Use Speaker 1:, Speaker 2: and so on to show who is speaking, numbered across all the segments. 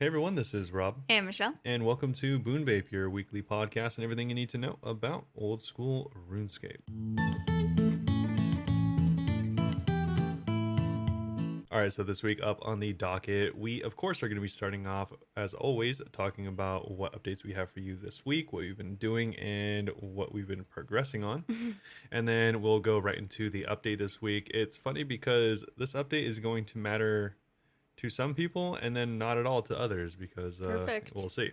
Speaker 1: Hey everyone, this is Rob.
Speaker 2: Hey, Michelle.
Speaker 1: And welcome to Bunebape, your weekly podcast and everything you need to know about old school RuneScape. Alright, so this week up on the docket, we of course are going to be starting off, as always, talking about what updates we have for you this week, what we've been doing, and what we've been progressing on. And then we'll go right into the update this week. It's funny because this update is going to matter to some people and then not at all to others because we'll see.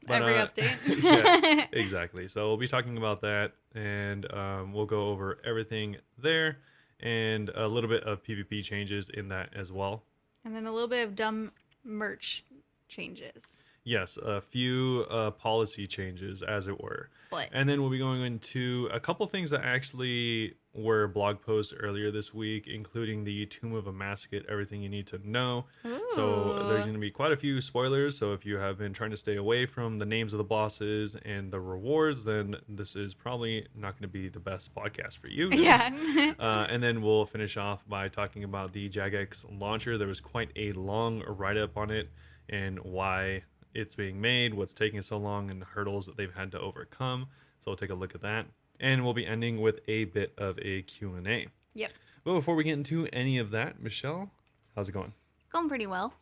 Speaker 1: But,
Speaker 2: Every update.
Speaker 1: Yeah, exactly. So we'll be talking about that, and we'll go over everything there and a little bit of PvP changes in that as well.
Speaker 2: And then a little bit of dumb merch changes.
Speaker 1: Yes, a few policy changes, as it were.
Speaker 2: But
Speaker 1: And then we'll be going into a couple things that actually were blog posts earlier this week, including the Tomb of a Massacre, everything you need to know. So there's going to be quite a few spoilers. So if you have been trying to stay away from the names of the bosses and the rewards, then this is probably not going to be the best podcast for you.
Speaker 2: Yeah.
Speaker 1: And then we'll finish off by talking about the Jagex Launcher. There was quite a long write-up on it and why it's being made, what's taking so long, and the hurdles that they've had to overcome. So we'll take a look at that. And we'll be ending with a bit of a Q&A.
Speaker 2: Yep.
Speaker 1: But before we get into any of that, Michelle, how's it going?
Speaker 2: Going pretty well.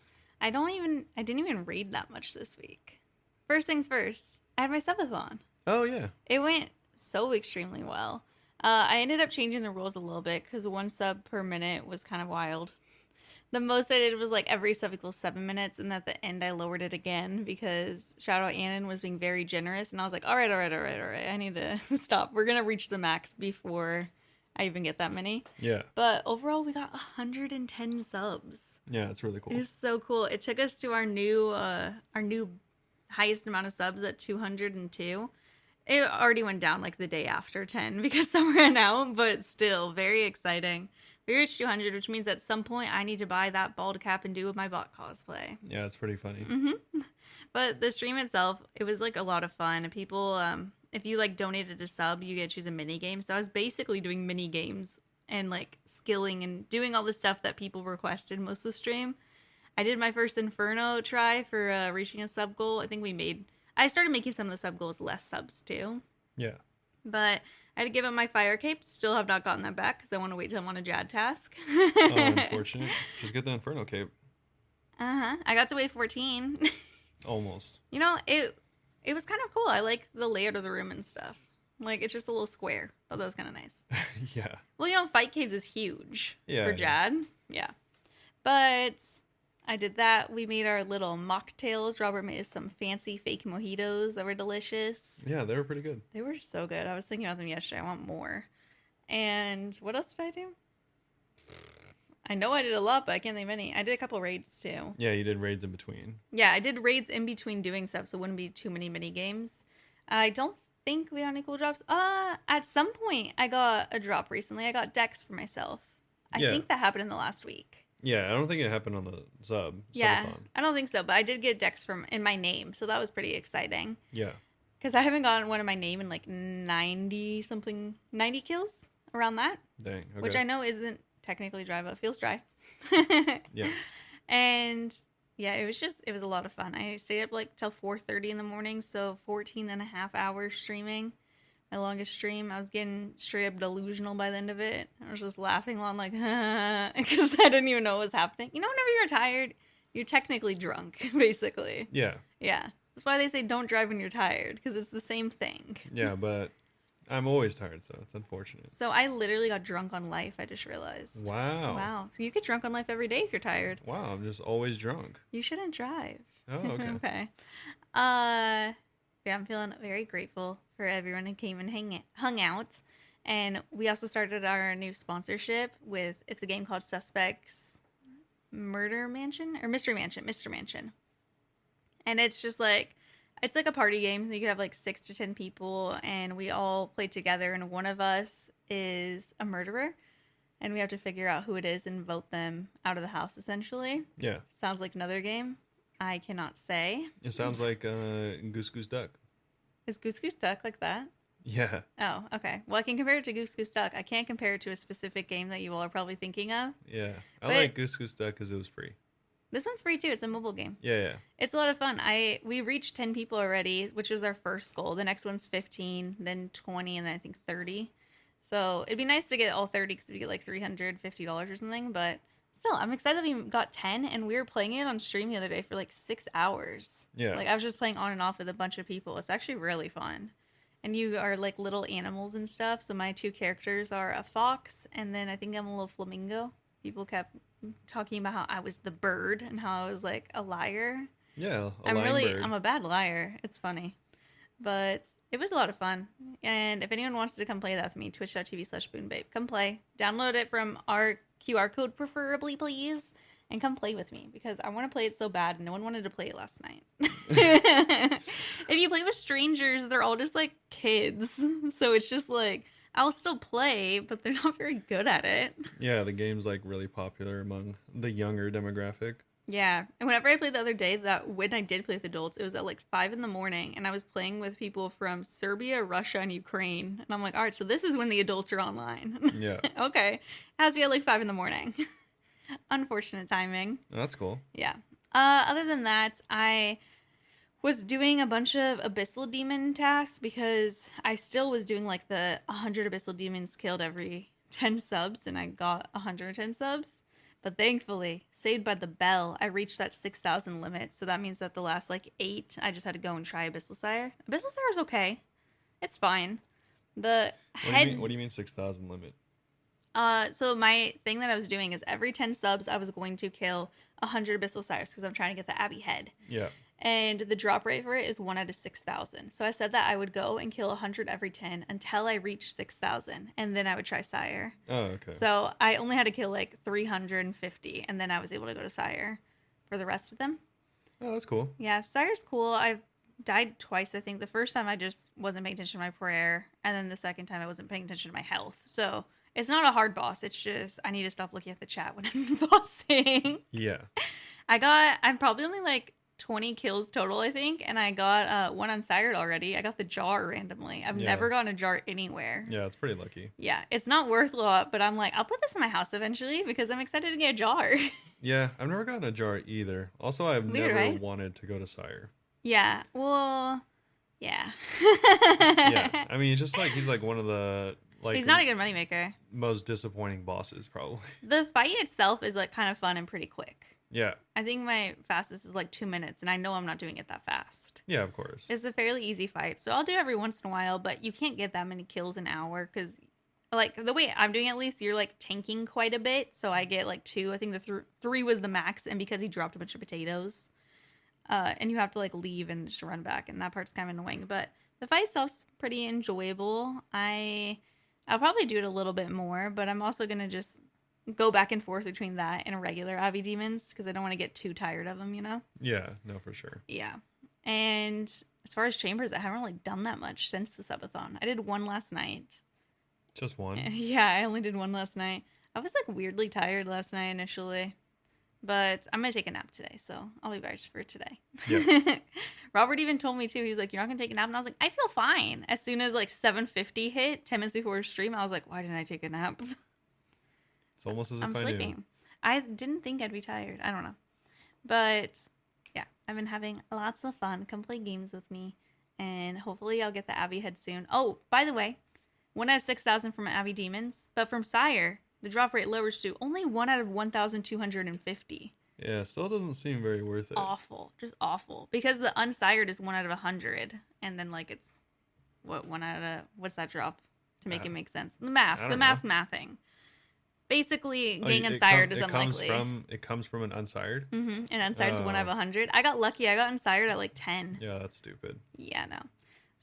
Speaker 2: I didn't even raid that much this week. First things first, I had my subathon.
Speaker 1: Oh, yeah.
Speaker 2: It went so extremely well. I ended up changing the rules a little bit because 1 sub per minute was kind of wild. The most I did was like every sub equals 7 minutes, and at the end I lowered it again because Shout Out Annan was being very generous, and I was like, all right, I need to stop. We're going to reach the max before I even get that many.
Speaker 1: Yeah.
Speaker 2: But overall, we got 110 subs.
Speaker 1: Yeah, it's really cool.
Speaker 2: It was so cool. It took us to our new highest amount of subs at 202. It already went down like the day after 10 because some ran out, but still very exciting. We reached 200, which means at some point I need to buy that bald cap and do my bot cosplay.
Speaker 1: Yeah, it's pretty funny.
Speaker 2: But the stream itself, it was like a lot of fun. People, if you like donated a sub, you get to choose a mini game. So I was basically doing mini games and like skilling and doing all the stuff that people requested most of the stream. I did my first Inferno try for reaching a sub goal. I started making some of the sub goals less subs too.
Speaker 1: Yeah.
Speaker 2: But I had to give up my fire cape. Still have not gotten that back because I want to wait till I'm on a Jad task.
Speaker 1: Oh, unfortunate. Just get the Inferno Cape.
Speaker 2: I got to wave 14.
Speaker 1: Almost.
Speaker 2: You know, it was kind of cool. I like the layout of the room and stuff. Like, it's just a little square. Thought that was kind of nice.
Speaker 1: Yeah.
Speaker 2: Well, you know, Fight Caves is huge for
Speaker 1: Yeah.
Speaker 2: Jad. Yeah. But I did that. We made our little mocktails. Robert made us some fancy fake mojitos that were delicious.
Speaker 1: Yeah, they were pretty good.
Speaker 2: They were so good. I was thinking about them yesterday. I want more. And what else did I do? I know I did a lot, but I can't think of any. I did a couple raids too.
Speaker 1: Yeah, you did raids in between.
Speaker 2: Yeah, I did raids in between doing stuff, so it wouldn't be too many mini games. I don't think we got any cool drops. At some point, I got a drop recently. I got Dex for myself. I think that happened in the last week.
Speaker 1: Yeah, I don't think it happened on the
Speaker 2: Yeah,
Speaker 1: subathon.
Speaker 2: I don't think so, but I did get Dex in my name, so that was pretty exciting.
Speaker 1: Yeah.
Speaker 2: Because I haven't gotten one in my name in like 90 kills, around that.
Speaker 1: Dang. Okay.
Speaker 2: Which I know isn't technically dry, but feels dry.
Speaker 1: Yeah.
Speaker 2: And yeah, it was a lot of fun. I stayed up like till 4:30 in the morning, so 14 and a half hours streaming. My longest stream. I was getting straight up delusional by the end of it. I was just laughing along like, because I didn't even know what was happening. You know, whenever you're tired, you're technically drunk, basically.
Speaker 1: Yeah.
Speaker 2: Yeah. That's why they say don't drive when you're tired, because it's the same thing.
Speaker 1: Yeah, but I'm always tired, so it's unfortunate.
Speaker 2: So I literally got drunk on life, I just realized.
Speaker 1: Wow.
Speaker 2: Wow. So you get drunk on life every day if you're tired.
Speaker 1: Wow, I'm just always drunk.
Speaker 2: You shouldn't drive.
Speaker 1: Oh, okay.
Speaker 2: Okay. Yeah, I'm feeling very grateful for everyone who came and hung out. And we also started our new sponsorship with, it's a game called Suspects Murder Mansion or Mystery Mansion. And it's just like, it's like a party game. So you could have like 6 to 10 people and we all play together. And one of us is a murderer. And we have to figure out who it is and vote them out of the house, essentially.
Speaker 1: Yeah.
Speaker 2: Sounds like another game. I cannot say.
Speaker 1: It sounds like Goose Goose Duck.
Speaker 2: Is Goose Goose Duck like that?
Speaker 1: Yeah.
Speaker 2: Oh, okay. Well, I can compare it to Goose Goose Duck. I can't compare it to a specific game that you all are probably thinking of.
Speaker 1: Yeah. I
Speaker 2: But-
Speaker 1: like Goose Goose Duck because it was free.
Speaker 2: This one's free too. It's a mobile game.
Speaker 1: Yeah.
Speaker 2: It's a lot of fun. We reached 10 people already, which was our first goal. The next one's 15, then 20, and then I think 30. So it'd be nice to get all 30 because we get like $350 or something. But still, I'm excited that we got 10, and we were playing it on stream the other day for like 6 hours.
Speaker 1: Yeah.
Speaker 2: Like I was just playing on and off with a bunch of people. It's actually really fun. And you are like little animals and stuff. So my 2 characters are a fox, and then I think I'm a little flamingo. People kept talking about how I was the bird and how I was like a liar.
Speaker 1: Yeah,
Speaker 2: I'm a bad liar. It's funny. But it was a lot of fun. And if anyone wants to come play that with me, twitch.tv/Bunebape. Come play. Download it from our QR code preferably, please. And come play with me because I want to play it so bad. No one wanted to play it last night. If you play with strangers, they're all just like kids. So it's just like, I'll still play, but they're not very good at it.
Speaker 1: Yeah, the game's like really popular among the younger demographic.
Speaker 2: Yeah, and whenever I played the other day, that when I did play with adults, it was at like 5 in the morning, and I was playing with people from Serbia, Russia, and Ukraine. And I'm like, all right, so this is when the adults are online.
Speaker 1: Yeah.
Speaker 2: Okay. It has to be at like 5 in the morning. Unfortunate timing.
Speaker 1: Oh, that's cool.
Speaker 2: Yeah. Other than that, I was doing a bunch of abyssal demon tasks because I still was doing like the 100 abyssal demons killed every 10 subs, and I got 110 subs. But thankfully, saved by the bell, I reached that 6,000 limit. So that means that the last like 8, I just had to go and try Abyssal Sire. Abyssal Sire is okay. It's fine. The head...
Speaker 1: What do you mean 6,000 limit?
Speaker 2: So my thing that I was doing is every 10 subs, I was going to kill 100 Abyssal Sires because I'm trying to get the Abbey head.
Speaker 1: Yeah.
Speaker 2: And the drop rate for it is 1 out of 6,000. So I said that I would go and kill 100 every 10 until I reached 6,000. And then I would try Sire.
Speaker 1: Oh, okay.
Speaker 2: So I only had to kill like 350. And then I was able to go to Sire for the rest of them.
Speaker 1: Oh, that's cool.
Speaker 2: Yeah, Sire's cool. I've died twice, I think. The first time I just wasn't paying attention to my prayer. And then the second time I wasn't paying attention to my health. So it's not a hard boss. It's just I need to stop looking at the chat when I'm bossing.
Speaker 1: Yeah.
Speaker 2: I'm probably only like 20 kills total, I think, and I got 1 on Sired already. I got the jar randomly. I've never gotten a jar anywhere.
Speaker 1: Yeah, it's pretty lucky.
Speaker 2: Yeah, it's not worth a lot, but I'm like, I'll put this in my house eventually because I'm excited to get a jar.
Speaker 1: Yeah, I've never gotten a jar either. Also, I've
Speaker 2: Weird,
Speaker 1: never
Speaker 2: right?
Speaker 1: wanted to go to Sire.
Speaker 2: Yeah, well, yeah.
Speaker 1: Yeah, I mean, it's just like he's like one of the like
Speaker 2: he's not a good moneymaker.
Speaker 1: most disappointing bosses, probably.
Speaker 2: The fight itself is like kind of fun and pretty quick.
Speaker 1: Yeah.
Speaker 2: I think my fastest is like 2 minutes, and I know I'm not doing it that fast.
Speaker 1: Yeah, of course.
Speaker 2: It's a fairly easy fight, so I'll do it every once in a while, but you can't get that many kills an hour, because, like, the way I'm doing it, at least, you're, like, tanking quite a bit, so I get, like, 2. I think the 3 was the max, and because he dropped a bunch of potatoes, and you have to, like, leave and just run back, and that part's kind of annoying, but the fight itself's pretty enjoyable. I'll probably do it a little bit more, but I'm also going to just go back and forth between that and regular Avi demons because I don't want to get too tired of them, you know?
Speaker 1: Yeah, no, for sure.
Speaker 2: Yeah. And as far as chambers, I haven't really done that much since the subathon. I did 1 last night.
Speaker 1: Just 1?
Speaker 2: Yeah, I only did 1 last night. I was like weirdly tired last night initially, but I'm going to take a nap today, so I'll be back for today.
Speaker 1: Yeah.
Speaker 2: Robert even told me too, he was like, you're not going to take a nap? And I was like, I feel fine. As soon as like 7:50 hit, 10 minutes before stream, I was like, why didn't I take a nap?
Speaker 1: It's almost as if
Speaker 2: I'm
Speaker 1: I
Speaker 2: sleeping.
Speaker 1: knew.
Speaker 2: I didn't think I'd be tired. I don't know. But yeah, I've been having lots of fun. Come play games with me. And hopefully I'll get the Abbey head soon. Oh, by the way, 1 out of 6,000 from Abbey demons. But from Sire, the drop rate lowers to only 1 out of 1,250.
Speaker 1: Yeah, still doesn't seem very worth it.
Speaker 2: Awful. Just awful. Because the unsired is 1 out of 100. And then like it's, what, 1 out of, what's that drop? To make it make sense. The math. The math's mathing. Basically, getting unsired is unlikely.
Speaker 1: It comes from an unsired?
Speaker 2: Mm-hmm. And unsired is 1 out of 100. I got lucky. I got unsired at like 10.
Speaker 1: Yeah, that's stupid.
Speaker 2: Yeah, no.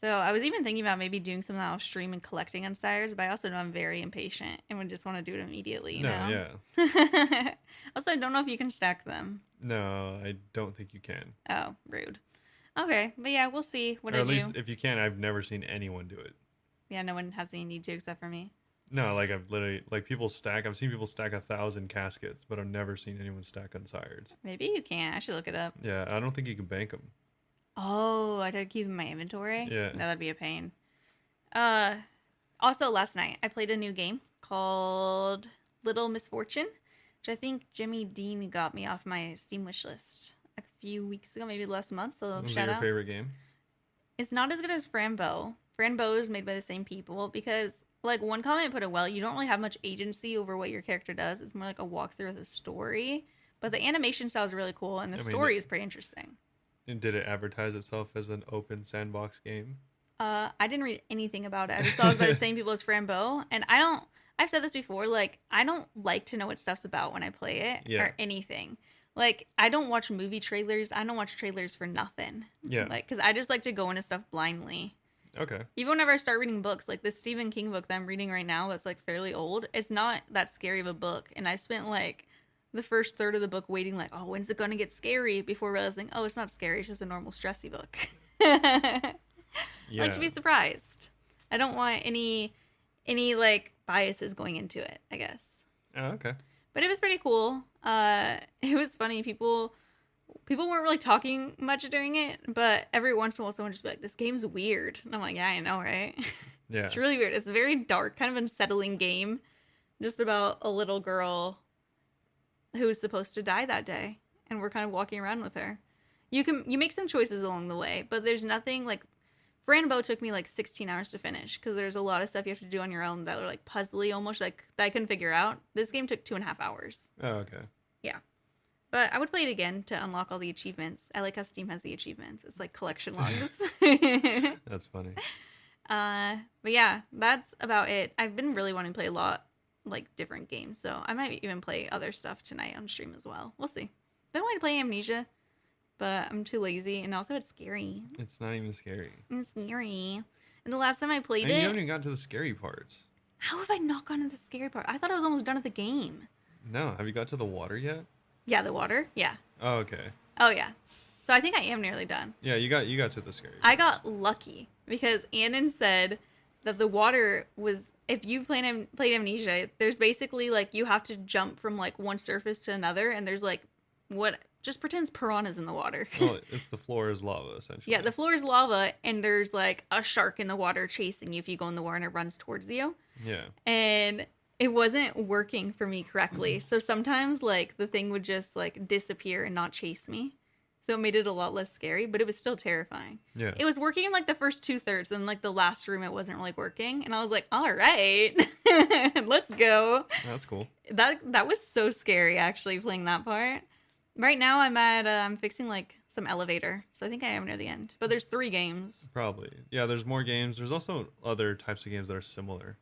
Speaker 2: So I was even thinking about maybe doing something off stream and collecting unsires, but I also know I'm very impatient and would just want to do it immediately, you know?
Speaker 1: Yeah.
Speaker 2: Also, I don't know if you can stack them.
Speaker 1: No, I don't think you can.
Speaker 2: Oh, rude. Okay, but yeah, we'll see what I do.
Speaker 1: Or at least if you can, I've never seen anyone do it.
Speaker 2: Yeah, no one has any need to except for me.
Speaker 1: No, like I've literally, like people stack, I've seen people stack 1,000 caskets, but I've never seen anyone stack unsireds.
Speaker 2: Maybe you can. I should look it up.
Speaker 1: Yeah, I don't think you can bank them.
Speaker 2: Oh, I gotta keep them in my inventory?
Speaker 1: Yeah.
Speaker 2: No, that'd be a pain. Also, last night, I played a new game called Little Misfortune. which I think Jimmy Dean got me off my Steam wish list a few weeks ago, maybe last month. So
Speaker 1: Was it
Speaker 2: shout
Speaker 1: your
Speaker 2: out.
Speaker 1: favorite game?
Speaker 2: It's not as good as Frambo. Frambo is made by the same people because, like, one comment put it well, you don't really have much agency over what your character does. It's more like a walkthrough of the story. But the animation style is really cool, and the story is pretty interesting.
Speaker 1: And did it advertise itself as an open sandbox game?
Speaker 2: I didn't read anything about it. I just saw it was by the same people as Frambo, and I've said this before, like, I don't like to know what stuff's about when I play it or anything. Like, I don't watch movie trailers. I don't watch trailers for nothing.
Speaker 1: Yeah.
Speaker 2: Like, because I just like to go into stuff blindly.
Speaker 1: Okay.
Speaker 2: Even whenever I start reading books, like this Stephen King book that I'm reading right now that's, like, fairly old, it's not that scary of a book. And I spent, like, the first third of the book waiting, like, oh, when's it going to get scary? Before realizing, oh, it's not scary. It's just a normal stressy book. I like to be surprised. I don't want any like, biases going into it, I guess.
Speaker 1: Oh, okay.
Speaker 2: But it was pretty cool. It was funny. People weren't really talking much during it, but every once in a while someone would just be like, this game's weird. And I'm like, yeah, I know, right?
Speaker 1: Yeah.
Speaker 2: It's really weird. It's a very dark, kind of unsettling game. Just about a little girl who was supposed to die that day. And we're kind of walking around with her. You make some choices along the way, but there's nothing like... Frambo took me like 16 hours to finish because there's a lot of stuff you have to do on your own that are like puzzly almost, like that I couldn't figure out. This game took 2.5 hours.
Speaker 1: Oh, okay.
Speaker 2: Yeah. But I would play it again to unlock all the achievements. I like how Steam has the achievements. It's like collection logs.
Speaker 1: That's funny.
Speaker 2: But yeah, that's about it. I've been really wanting to play a lot, like, different games. So I might even play other stuff tonight on stream as well. We'll see. Been wanting to play Amnesia, but I'm too lazy. And also it's scary.
Speaker 1: It's not even scary.
Speaker 2: It's scary. And the last time I played
Speaker 1: You haven't even gotten to the scary parts.
Speaker 2: How have I not gotten to the scary part? I thought I was almost done with the game.
Speaker 1: No. Have you got to the water yet?
Speaker 2: Yeah, the water. Yeah.
Speaker 1: Oh, okay.
Speaker 2: Oh, yeah. So I think I am nearly done.
Speaker 1: Yeah, you got to the scary part.
Speaker 2: I got lucky because Annan said that the water was... If you played Amnesia, there's basically, like, you have to jump from, like, one surface to another, and there's, like, what... Just pretends piranhas in the water.
Speaker 1: Well, it's the floor is lava, essentially.
Speaker 2: Yeah, the floor is lava, and there's, like, a shark in the water chasing you if you go in the water and it runs towards you.
Speaker 1: Yeah.
Speaker 2: And it wasn't working for me correctly. So sometimes, like, the thing would just, like, disappear and not chase me. So it made it a lot less scary, but it was still terrifying.
Speaker 1: Yeah.
Speaker 2: It was working in, like, the first 2/3, and, like, the last room it wasn't really working. And I was like, all right, let's go.
Speaker 1: That's cool.
Speaker 2: That was so scary, actually, playing that part. Right now I'm fixing, like, some elevator. So I think I am near the end. But there's 3 games.
Speaker 1: Probably. Yeah, there's more games. There's also other types of games that are similar.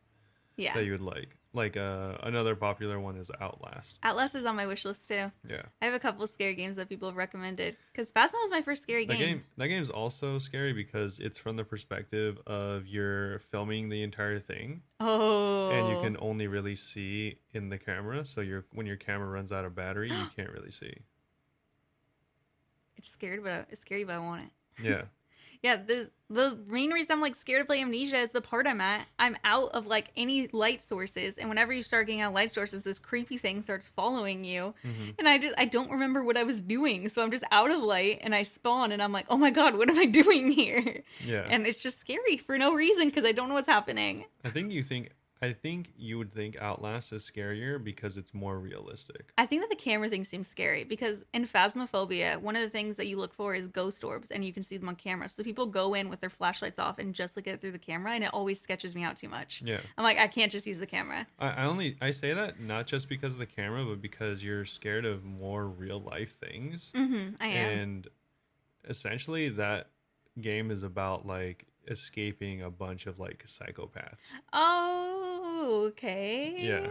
Speaker 2: Yeah.
Speaker 1: That you would like. Like, another popular one is Outlast.
Speaker 2: Outlast is on my wish list, too.
Speaker 1: Yeah.
Speaker 2: I have a couple of scary games that people have recommended. Because Phasma was my first scary game.
Speaker 1: That game's also scary because it's from the perspective of you're filming the entire thing.
Speaker 2: Oh.
Speaker 1: And you can only really see in the camera. So when your camera runs out of battery, you can't really see.
Speaker 2: It's scary, but I want it.
Speaker 1: Yeah.
Speaker 2: Yeah, the main reason I'm, like, scared to play Amnesia is the part I'm at. I'm out of, like, any light sources, and whenever you start getting out light sources, this creepy thing starts following you. Mm-hmm. And I don't remember what I was doing, so I'm just out of light, and I spawn, and I'm like, oh my god, what am I doing here?
Speaker 1: Yeah.
Speaker 2: And it's just scary for no reason, because I don't know what's happening.
Speaker 1: I think you would think Outlast is scarier because it's more realistic.
Speaker 2: I think that the camera thing seems scary because in Phasmophobia, one of the things that you look for is ghost orbs, and you can see them on camera. So people go in with their flashlights off and just look at it through the camera, and it always sketches me out too much.
Speaker 1: Yeah.
Speaker 2: I'm like, I can't just use the camera.
Speaker 1: I say that not just because of the camera, but because you're scared of more real life things.
Speaker 2: Mm-hmm, I am.
Speaker 1: And essentially that game is about, like, escaping a bunch of, like, psychopaths.
Speaker 2: Oh, okay.
Speaker 1: Yeah.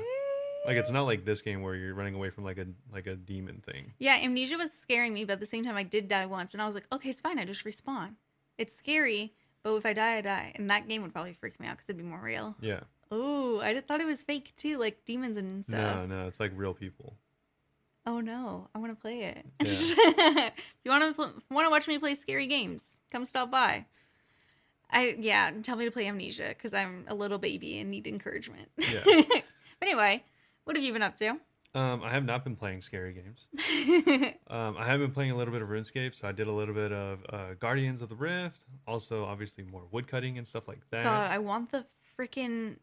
Speaker 1: Like, it's not like this game where you're running away from like a demon thing.
Speaker 2: Yeah, Amnesia was scaring me, but at the same time I did die once, and I was like, okay, it's fine, I just respawn. It's scary, but if I die, I die. And that game would probably freak me out because it'd be more real.
Speaker 1: Yeah.
Speaker 2: Oh, I thought it was fake too, like demons and stuff.
Speaker 1: No, it's like real people.
Speaker 2: Oh no, I want to play it.
Speaker 1: Yeah.
Speaker 2: If you want to watch me play scary games, come stop by. Tell me to play Amnesia because I'm a little baby and need encouragement.
Speaker 1: Yeah.
Speaker 2: But anyway, what have you been up to?
Speaker 1: I have not been playing scary games. I have been playing a little bit of RuneScape, so I did a little bit of Guardians of the Rift. Also, obviously, more woodcutting and stuff like that.
Speaker 2: God, I want the freaking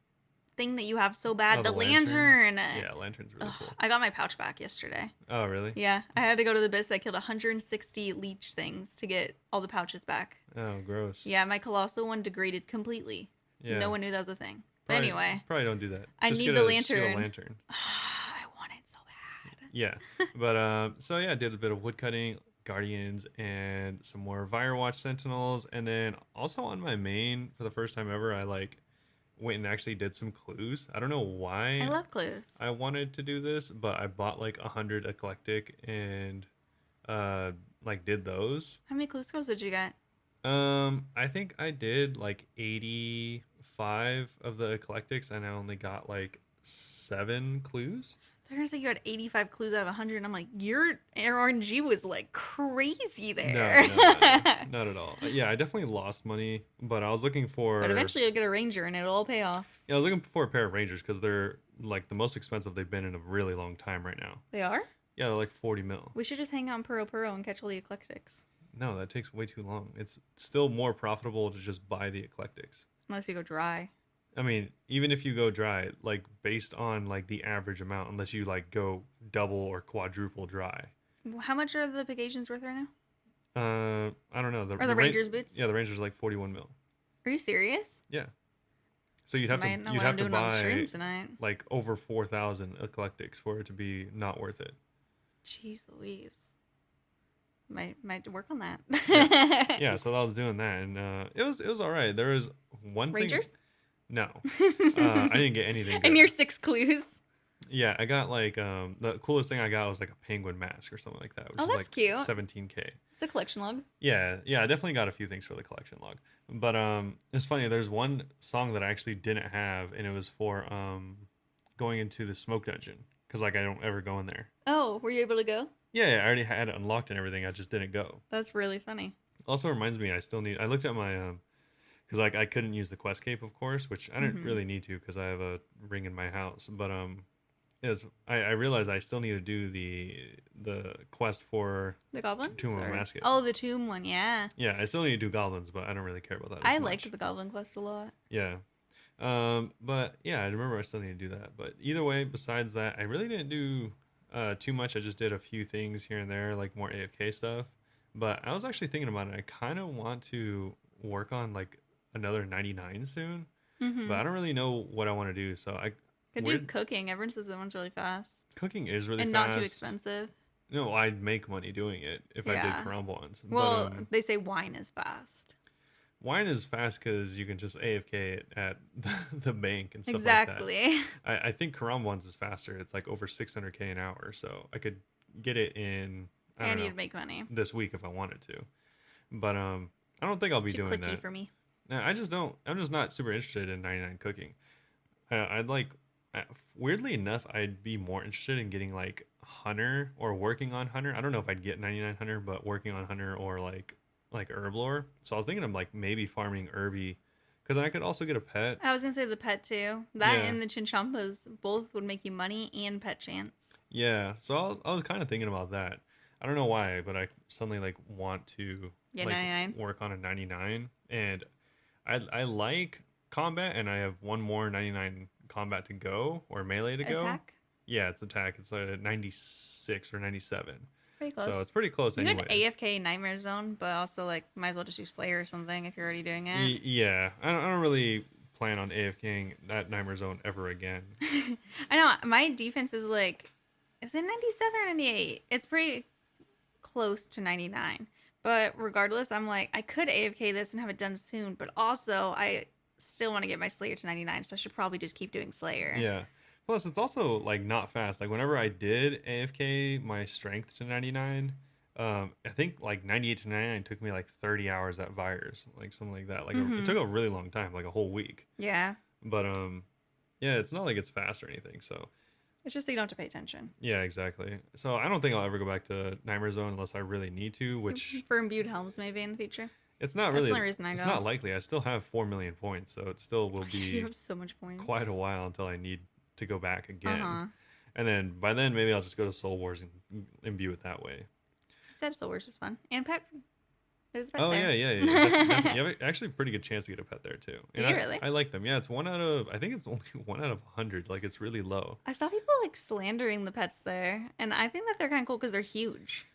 Speaker 2: thing that you have so bad.
Speaker 1: Oh,
Speaker 2: the
Speaker 1: the lantern?
Speaker 2: lantern.
Speaker 1: Yeah, lantern's really cool.
Speaker 2: I got my pouch back yesterday.
Speaker 1: Oh, really?
Speaker 2: Yeah, I had to go to the biz that killed 160 leech things to get all the pouches back.
Speaker 1: Oh, gross.
Speaker 2: Yeah, my colossal one degraded completely.
Speaker 1: Yeah.
Speaker 2: No one knew that was a thing.
Speaker 1: Probably,
Speaker 2: Anyway.
Speaker 1: Probably don't do that.
Speaker 2: I
Speaker 1: Just
Speaker 2: need
Speaker 1: get
Speaker 2: the
Speaker 1: just get a
Speaker 2: lantern.
Speaker 1: lantern.
Speaker 2: I want it so bad.
Speaker 1: Yeah. But, so yeah, I did a bit of wood cutting, Guardians, and some more Firewatch Sentinels. And then also on my main, for the first time ever, I like went and actually did some clues. I don't know why
Speaker 2: I love clues.
Speaker 1: I wanted to do this, but I bought like 100 eclectic and like did those.
Speaker 2: How many clue scrolls did you get?
Speaker 1: I think I did like 85 of the eclectics, and I only got like 7 clues.
Speaker 2: They're gonna say you had 85 clues out of 100, and I'm like, your RNG was like crazy there.
Speaker 1: No, not at all. Yeah, I definitely lost money, but I was looking for.
Speaker 2: But eventually you'll get a ranger, and it'll all pay off.
Speaker 1: Yeah, I was looking for a pair of Rangers because they're like the most expensive they've been in a really long time right now.
Speaker 2: They are?
Speaker 1: Yeah, they're like 40 mil.
Speaker 2: We should just hang out in Puro and catch all the eclectics.
Speaker 1: No, that takes way too long. It's still more profitable to just buy the eclectics.
Speaker 2: Unless you go dry.
Speaker 1: I mean, even if you go dry, like based on like the average amount, unless you like go double or quadruple dry.
Speaker 2: How much are the Pegasians worth right
Speaker 1: now? I don't know.
Speaker 2: Or the Rangers boots?
Speaker 1: Yeah, the Rangers are like 41 mil.
Speaker 2: Are you serious?
Speaker 1: Yeah. So you'd have to buy like over 4,000 eclectics for it to be not worth it.
Speaker 2: Jeez Louise. Might work on that.
Speaker 1: Yeah, so I was doing that, and it was all right. There was one
Speaker 2: Rangers?
Speaker 1: thing. No, I didn't get anything.
Speaker 2: And your 6 clues.
Speaker 1: Yeah, I got like the coolest thing I got was like a penguin mask or something like that, which is
Speaker 2: that's
Speaker 1: like
Speaker 2: cute.
Speaker 1: 17K.
Speaker 2: It's a collection log.
Speaker 1: Yeah, I definitely got a few things for the collection log. But it's funny. There's one song that I actually didn't have, and it was for going into the smoke dungeon because like I don't ever go in there.
Speaker 2: Oh, were you able to go?
Speaker 1: Yeah, I already had it unlocked and everything. I just didn't go.
Speaker 2: That's really funny.
Speaker 1: Also reminds me, I looked at my because like I couldn't use the quest cape, of course, which I didn't really need to because I have a ring in my house. But I realized I still need to do the quest for
Speaker 2: the goblins.
Speaker 1: Tomb of Masket.
Speaker 2: Oh, the tomb one, yeah.
Speaker 1: Yeah, I still need to do goblins, but I don't really care about that.
Speaker 2: I liked the goblin quest a lot.
Speaker 1: Yeah, but yeah, I remember I still need to do that. But either way, besides that, I really didn't do too much. I just did a few things here and there, like more AFK stuff. But I was actually thinking about it. I kind of want to work on like another 99 soon, but I don't really know what I want to do. So I
Speaker 2: could do cooking. Everyone says that one's really fast.
Speaker 1: Cooking is really
Speaker 2: and
Speaker 1: fast.
Speaker 2: And not too expensive.
Speaker 1: No, I'd make money doing it if I did Karambwans.
Speaker 2: Well, they say wine is fast.
Speaker 1: Wine is fast because you can just AFK it at the bank and stuff
Speaker 2: exactly.
Speaker 1: like that. I think Karambwans is faster. It's like over 600K an hour, so I could get it in.
Speaker 2: And you'd make money
Speaker 1: this week if I wanted to, but I don't think I'll be doing that.
Speaker 2: Too clicky for me.
Speaker 1: No, I just don't. I'm just not super interested in 99 cooking. I'd like, weirdly enough, I'd be more interested in getting like Hunter or working on Hunter. I don't know if I'd get 99 Hunter, but working on Hunter or like Herblore. So I was thinking of like maybe farming Herby, because I could also get a pet.
Speaker 2: I was gonna say the pet too. That and the Chinchampas both would make you money and pet chance.
Speaker 1: Yeah, so I was kind of thinking about that. I don't know why, but I suddenly like want to
Speaker 2: like 99.
Speaker 1: Work on a 99, and I like combat, and I have one more 99 combat to go or melee to go.
Speaker 2: Attack?
Speaker 1: Yeah, it's attack. It's a 96 or 97.
Speaker 2: Pretty close.
Speaker 1: So it's pretty close.
Speaker 2: You could AFK Nightmare Zone, but also like might as well just do Slayer or something if you're already doing it.
Speaker 1: Yeah, I don't really plan on AFKing that Nightmare Zone ever again.
Speaker 2: I know my defense is like, is it 97 or 98? It's pretty close to 99, but regardless, I'm like, I could AFK this and have it done soon, but also I still want to get my Slayer to 99, so I should probably just keep doing Slayer.
Speaker 1: Yeah, plus it's also like not fast. Like whenever I did AFK my strength to 99, I think like 98 to 99 took me like 30 hours at Vires, like something like that. Like it took a really long time, like a whole week.
Speaker 2: Yeah,
Speaker 1: but yeah, it's not like it's fast or anything, so
Speaker 2: it's just so you don't have to pay attention.
Speaker 1: Yeah, exactly. So I don't think I'll ever go back to Nightmare Zone unless I really need to, which...
Speaker 2: For imbued helms, maybe, in the future.
Speaker 1: It's not
Speaker 2: That's
Speaker 1: really...
Speaker 2: the only reason I go.
Speaker 1: It's not likely. I still have 4 million points, so it still will be...
Speaker 2: You have so much points.
Speaker 1: Quite a while until I need to go back again. And then, by then, maybe I'll just go to Soul Wars and imbue it that way.
Speaker 2: Soul Wars is fun. And There's a pet
Speaker 1: Oh
Speaker 2: there.
Speaker 1: yeah. You have actually a pretty good chance to get a pet there too.
Speaker 2: Do
Speaker 1: And
Speaker 2: you really?
Speaker 1: I like them. Yeah, it's one out of I think it's only 1 out of 100. Like it's really low.
Speaker 2: I saw people like slandering the pets there, and I think that they're kind of cool because they're huge.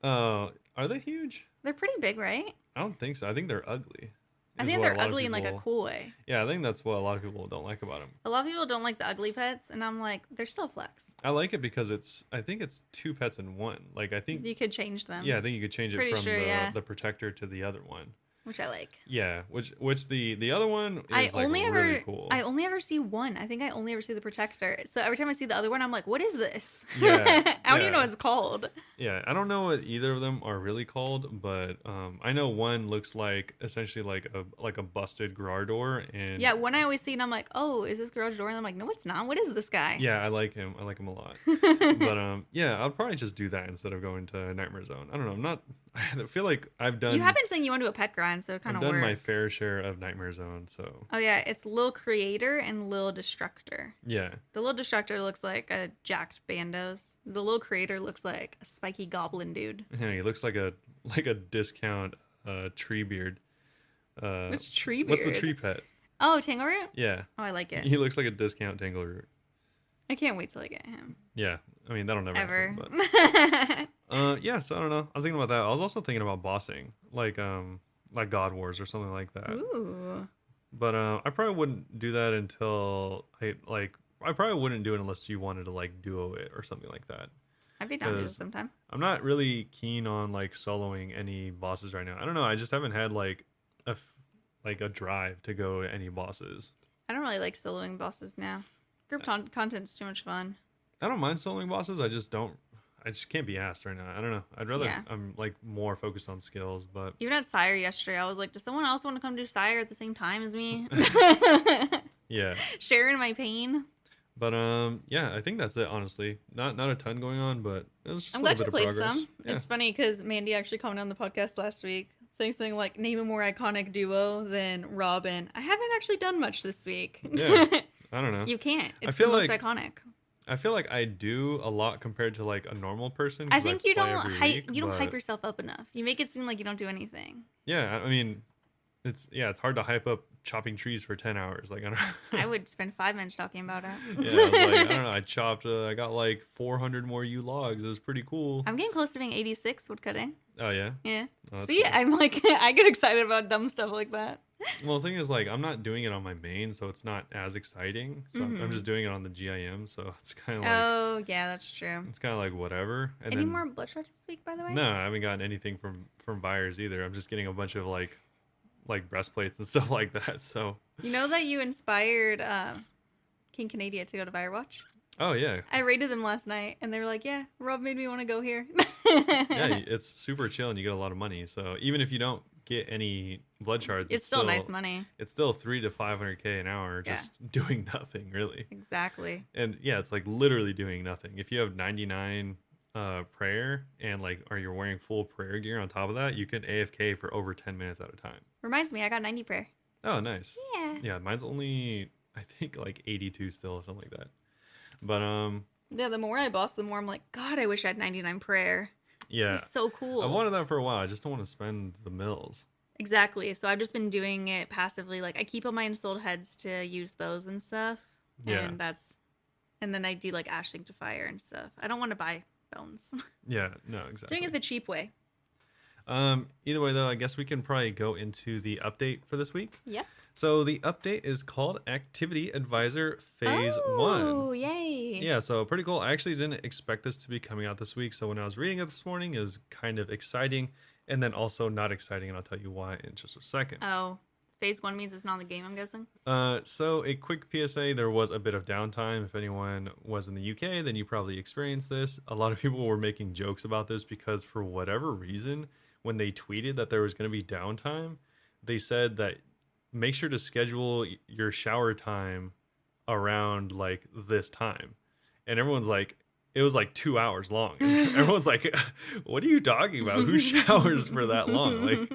Speaker 1: Are they huge?
Speaker 2: They're pretty big, right?
Speaker 1: I don't think so. I think they're ugly.
Speaker 2: I
Speaker 1: is
Speaker 2: think
Speaker 1: what a
Speaker 2: they're
Speaker 1: lot of
Speaker 2: ugly in like a
Speaker 1: people-
Speaker 2: cool way.
Speaker 1: Yeah, I think that's what a lot of people don't like about them.
Speaker 2: A lot of people don't like the ugly pets, and I'm like, they're still a flex.
Speaker 1: I like it because I think it's 2 pets in one. Like I think
Speaker 2: You could change them.
Speaker 1: yeah, I think you could change it
Speaker 2: Pretty
Speaker 1: from
Speaker 2: sure, yeah.
Speaker 1: the protector to the other one.
Speaker 2: Which I like.
Speaker 1: Yeah, which the other one is
Speaker 2: I
Speaker 1: like
Speaker 2: only
Speaker 1: really
Speaker 2: ever
Speaker 1: cool.
Speaker 2: I only ever see one. I think I only ever see the protector. So every time I see the other one, I'm like, what is this?
Speaker 1: Yeah,
Speaker 2: I don't even know
Speaker 1: yeah.
Speaker 2: what it's called.
Speaker 1: Yeah, I don't know what either of them are really called, but I know one looks like essentially like a busted garage door, and
Speaker 2: Yeah, one I always see and I'm like, oh, is this garage door? And I'm like, no, it's not. What is this guy?
Speaker 1: yeah, I like him. I like him a lot. But yeah, I'll probably just do that instead of going to Nightmare Zone. I don't know. I'm not. I feel like I've done.
Speaker 2: You have been saying you want to do a pet grind, so it kind
Speaker 1: I've
Speaker 2: of
Speaker 1: done
Speaker 2: works.
Speaker 1: my fair share of Nightmare Zone, so
Speaker 2: Oh yeah, it's Lil Creator and Lil Destructor.
Speaker 1: yeah.
Speaker 2: The Lil Destructor looks like a jacked Bandos. The Lil Creator looks like a spiky goblin dude.
Speaker 1: Yeah, he looks like a discount tree beard.
Speaker 2: Which tree
Speaker 1: What's the
Speaker 2: beard?
Speaker 1: tree pet?
Speaker 2: Oh, Tangleroot?
Speaker 1: Yeah,
Speaker 2: Oh, I like it.
Speaker 1: he looks like a discount Tangleroot.
Speaker 2: I can't wait till I get him.
Speaker 1: Yeah, I mean that'll never
Speaker 2: Ever.
Speaker 1: happen. But yeah, so I don't know. I was thinking about that. I was also thinking about bossing, like God Wars or something like that.
Speaker 2: Ooh.
Speaker 1: But I probably wouldn't do that until I probably wouldn't do it unless you wanted to like duo it or something like that.
Speaker 2: I'd be down to do this
Speaker 1: 'Cause
Speaker 2: sometime.
Speaker 1: I'm not really keen on like soloing any bosses right now. I don't know. I just haven't had like a drive to go to any bosses.
Speaker 2: I don't really like soloing bosses now. Group content's too much fun.
Speaker 1: I don't mind soloing bosses. I just can't be asked right now. I don't know. I'd rather
Speaker 2: Yeah.
Speaker 1: I'm like more focused on skills, but
Speaker 2: Even at Sire yesterday, I was like, does someone else want to come do Sire at the same time as me?
Speaker 1: yeah.
Speaker 2: Sharing my pain.
Speaker 1: But yeah, I think that's it. Honestly, not a ton going on, but it was just
Speaker 2: I'm
Speaker 1: a
Speaker 2: glad
Speaker 1: little
Speaker 2: you
Speaker 1: bit
Speaker 2: played
Speaker 1: of progress.
Speaker 2: some.
Speaker 1: Yeah.
Speaker 2: It's funny because Mandy actually commented on the podcast last week saying something like, name a more iconic duo than Robin. I haven't actually done much this week.
Speaker 1: Yeah. I don't know.
Speaker 2: You can't.
Speaker 1: I
Speaker 2: It's
Speaker 1: feel
Speaker 2: the most
Speaker 1: like-
Speaker 2: iconic.
Speaker 1: I feel like I do a lot compared to like a normal person.
Speaker 2: I
Speaker 1: 'cause
Speaker 2: think you
Speaker 1: play
Speaker 2: don't
Speaker 1: every
Speaker 2: hype
Speaker 1: week,
Speaker 2: you don't
Speaker 1: but-
Speaker 2: hype yourself up enough. You make it seem like you don't do anything.
Speaker 1: Yeah, I mean, it's hard to hype up chopping trees for 10 hours. Like I don't.
Speaker 2: I would spend 5 minutes talking about it.
Speaker 1: Yeah, I was like, I don't know. I chopped. I got like 400 more U logs. It was pretty cool.
Speaker 2: I'm getting close to being 86 woodcutting.
Speaker 1: Oh yeah.
Speaker 2: Yeah.
Speaker 1: Oh, that's
Speaker 2: See,
Speaker 1: cool.
Speaker 2: I'm like, I get excited about dumb stuff like that.
Speaker 1: Well, the thing is, like, I'm not doing it on my main, so it's not as exciting. So I'm just doing it on the GIM, so it's kind of like
Speaker 2: Oh, yeah, that's true.
Speaker 1: it's kind of like whatever. And
Speaker 2: Any
Speaker 1: then,
Speaker 2: more blood shards this week, by the way?
Speaker 1: No, I haven't gotten anything from buyers either. I'm just getting a bunch of like breastplates and stuff like that. So.
Speaker 2: You know that you inspired King Canadia to go to Firewatch?
Speaker 1: Oh yeah.
Speaker 2: I rated them last night, and they were like, yeah, Rob made me want to go here.
Speaker 1: Yeah, it's super chill and you get a lot of money. So even if you don't get any blood shards,
Speaker 2: It's still nice money.
Speaker 1: It's still 300 to 500K an hour
Speaker 2: Yeah.
Speaker 1: just doing nothing really.
Speaker 2: Exactly.
Speaker 1: And yeah, it's like literally doing nothing. If you have 99 prayer and like or you're wearing full prayer gear on top of that, you can AFK for over 10 minutes at a time.
Speaker 2: Reminds me, I got 90 prayer.
Speaker 1: Oh, nice.
Speaker 2: Yeah.
Speaker 1: Yeah, mine's only I think like 82 still or something like that. But
Speaker 2: Yeah, the more I boss, the more I'm like, God, I wish I had 99 prayer.
Speaker 1: yeah.
Speaker 2: It's so cool.
Speaker 1: I've wanted that for a while. I just don't want to spend the mills.
Speaker 2: Exactly. So I've just been doing it passively. Like I keep all my installed heads to use those and stuff.
Speaker 1: Yeah.
Speaker 2: And then I do like Ash Sanctifier and stuff. I don't want to buy bones.
Speaker 1: Yeah, no, exactly.
Speaker 2: Doing it the cheap way.
Speaker 1: Either way though, I guess we can probably go into the update for this week.
Speaker 2: Yep.
Speaker 1: So the update is called Activity Advisor Phase 1.
Speaker 2: Oh, yay.
Speaker 1: Yeah, so pretty cool. I actually didn't expect this to be coming out this week. So when I was reading it this morning, it was kind of exciting and then also not exciting. And I'll tell you why in just a second.
Speaker 2: Oh, phase 1 means it's not in the game, I'm guessing.
Speaker 1: So a quick PSA, there was a bit of downtime. If anyone was in the UK, then you probably experienced this. A lot of people were making jokes about this because for whatever reason, when they tweeted that there was going to be downtime, they said that make sure to schedule your shower time around like this time. And everyone's like, it was like 2 hours long. And everyone's like, what are you talking about? Who showers for that long? Like,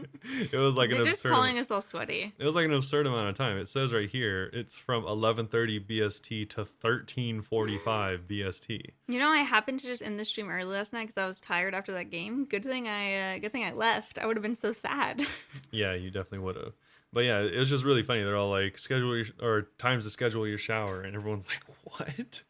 Speaker 1: it was like
Speaker 2: They're
Speaker 1: an
Speaker 2: just
Speaker 1: absurd.
Speaker 2: calling us all sweaty.
Speaker 1: It was like an absurd amount of time. It says right here, it's from 11:30 BST to 13:45 BST.
Speaker 2: You know, I happened to just end the stream early last night because I was tired after that game. Good thing I left. I would have been so sad.
Speaker 1: Yeah, you definitely would have. But yeah, it was just really funny. They're all like, schedule your, or times to schedule your shower, and everyone's like, what?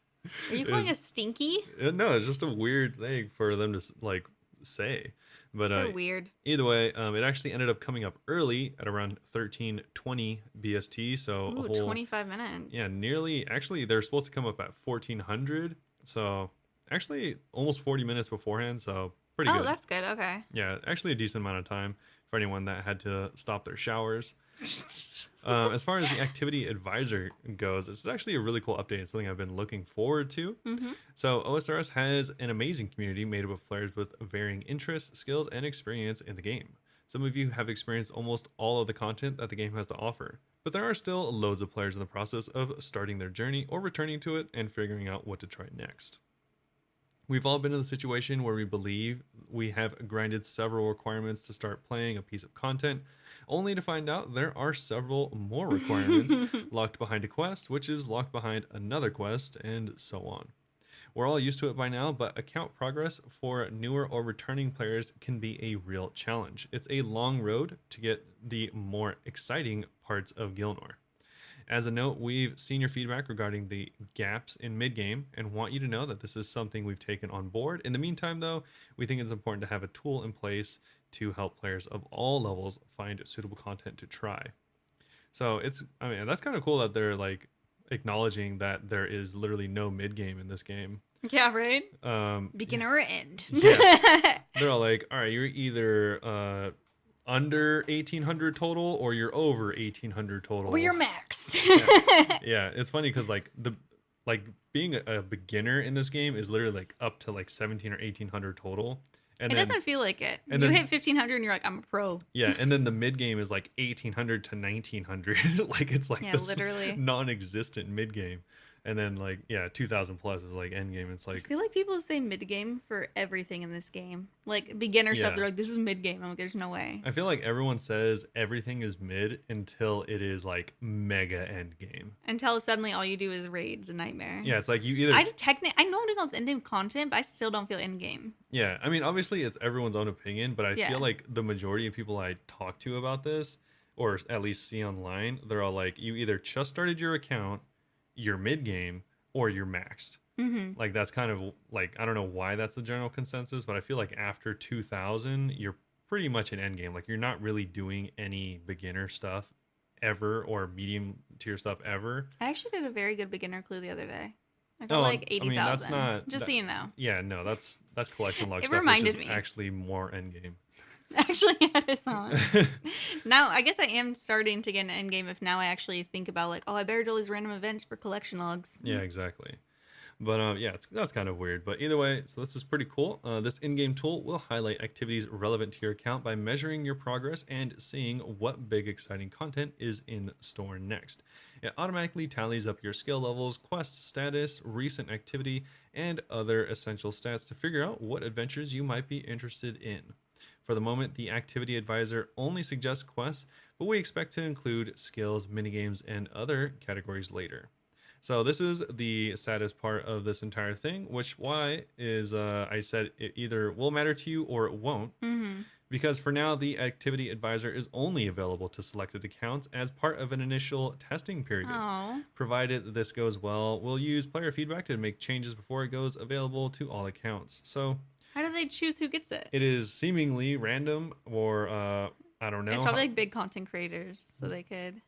Speaker 2: Are you calling us stinky?
Speaker 1: No, it's just a weird thing for them to like say. But
Speaker 2: They're weird.
Speaker 1: Either way, it actually ended up coming up early at around 13:20 BST. So
Speaker 2: Ooh, 25 minutes.
Speaker 1: Yeah, nearly. Actually, they're supposed to come up at 1400. So actually, almost 40 minutes beforehand. So pretty good.
Speaker 2: Oh, that's good. Okay.
Speaker 1: Yeah, actually a decent amount of time for anyone that had to stop their showers. As far as the activity advisor goes, this is actually a really cool update and something I've been looking forward to. So OSRS has an amazing community made up of players with varying interests, skills, and experience in the game. Some of you have experienced almost all of the content that the game has to offer, but there are still loads of players in the process of starting their journey or returning to it and figuring out what to try next. We've all been in the situation where we believe we have grinded several requirements to start playing a piece of content, only to find out there are several more requirements locked behind a quest, which is locked behind another quest, and so on. We're all used to it by now, but account progress for newer or returning players can be a real challenge. It's a long road to get the more exciting parts of Gilnor. As a note, we've seen your feedback regarding the gaps in mid-game and want you to know that this is something we've taken on board. In the meantime, though, we think it's important to have a tool in place to help players of all levels find suitable content to try. So that's kind of cool that they're like acknowledging that there is literally no mid-game in this game.
Speaker 2: Yeah, right? Beginner or end.
Speaker 1: Yeah. They're all like, all right, you're either under 1800 total or you're over 1800 total.
Speaker 2: Or you're maxed.
Speaker 1: Yeah, it's funny because like being a beginner in this game is literally like up to like 17 or 1800 total. And
Speaker 2: it
Speaker 1: then,
Speaker 2: doesn't feel like it.
Speaker 1: And
Speaker 2: you
Speaker 1: then,
Speaker 2: hit 1500 and you're like, I'm a pro.
Speaker 1: Yeah, and then the mid game is like 1800 to 1900. Like it's like this
Speaker 2: literally
Speaker 1: non-existent mid game. And then like 2000 plus is like end game. It's like
Speaker 2: I feel like people say mid game for everything in this game. Like beginner stuff, they're like, this is mid game. I'm like, there's no way.
Speaker 1: I feel like everyone says everything is mid until it is like mega end game.
Speaker 2: Until suddenly all you do is raids a nightmare.
Speaker 1: Yeah, it's like you either
Speaker 2: I know it calls end game content, but I still don't feel end game.
Speaker 1: Yeah, I mean obviously it's everyone's own opinion, but I feel like the majority of people I talk to about this, or at least see online, they're all like, you either just started your account, you're mid game, or you're maxed. Like that's kind of like, I don't know why that's the general consensus, but I feel like after 2000 you're pretty much an end game. Like you're not really doing any beginner stuff ever or medium tier stuff ever.
Speaker 2: I actually did a very good beginner clue the other day. I got like 80,000.
Speaker 1: That's not
Speaker 2: just so you know.
Speaker 1: Yeah, no, that's collection log
Speaker 2: It
Speaker 1: stuff,
Speaker 2: reminded
Speaker 1: which is
Speaker 2: me.
Speaker 1: actually more end game.
Speaker 2: Actually, yeah, it is on. Now, I guess I am starting to get an end game if now I actually think about like, oh, I better do all these random events for collection logs.
Speaker 1: Yeah, exactly. But that's kind of weird. But either way, so this is pretty cool. This in-game tool will highlight activities relevant to your account by measuring your progress and seeing what big exciting content is in store next. It automatically tallies up your skill levels, quest status, recent activity, and other essential stats to figure out what adventures you might be interested in. For the moment, the activity advisor only suggests quests, but we expect to include skills, minigames, and other categories later. So this is the saddest part of this entire thing, which is I said it either will matter to you or it won't. Because for now, the activity advisor is only available to selected accounts as part of an initial testing period.
Speaker 2: Aww.
Speaker 1: Provided this goes well, we'll use player feedback to make changes before it goes available to all accounts. So
Speaker 2: how do they choose who gets it?
Speaker 1: it is seemingly random, or I don't know.
Speaker 2: It's probably like big content creators, so they could.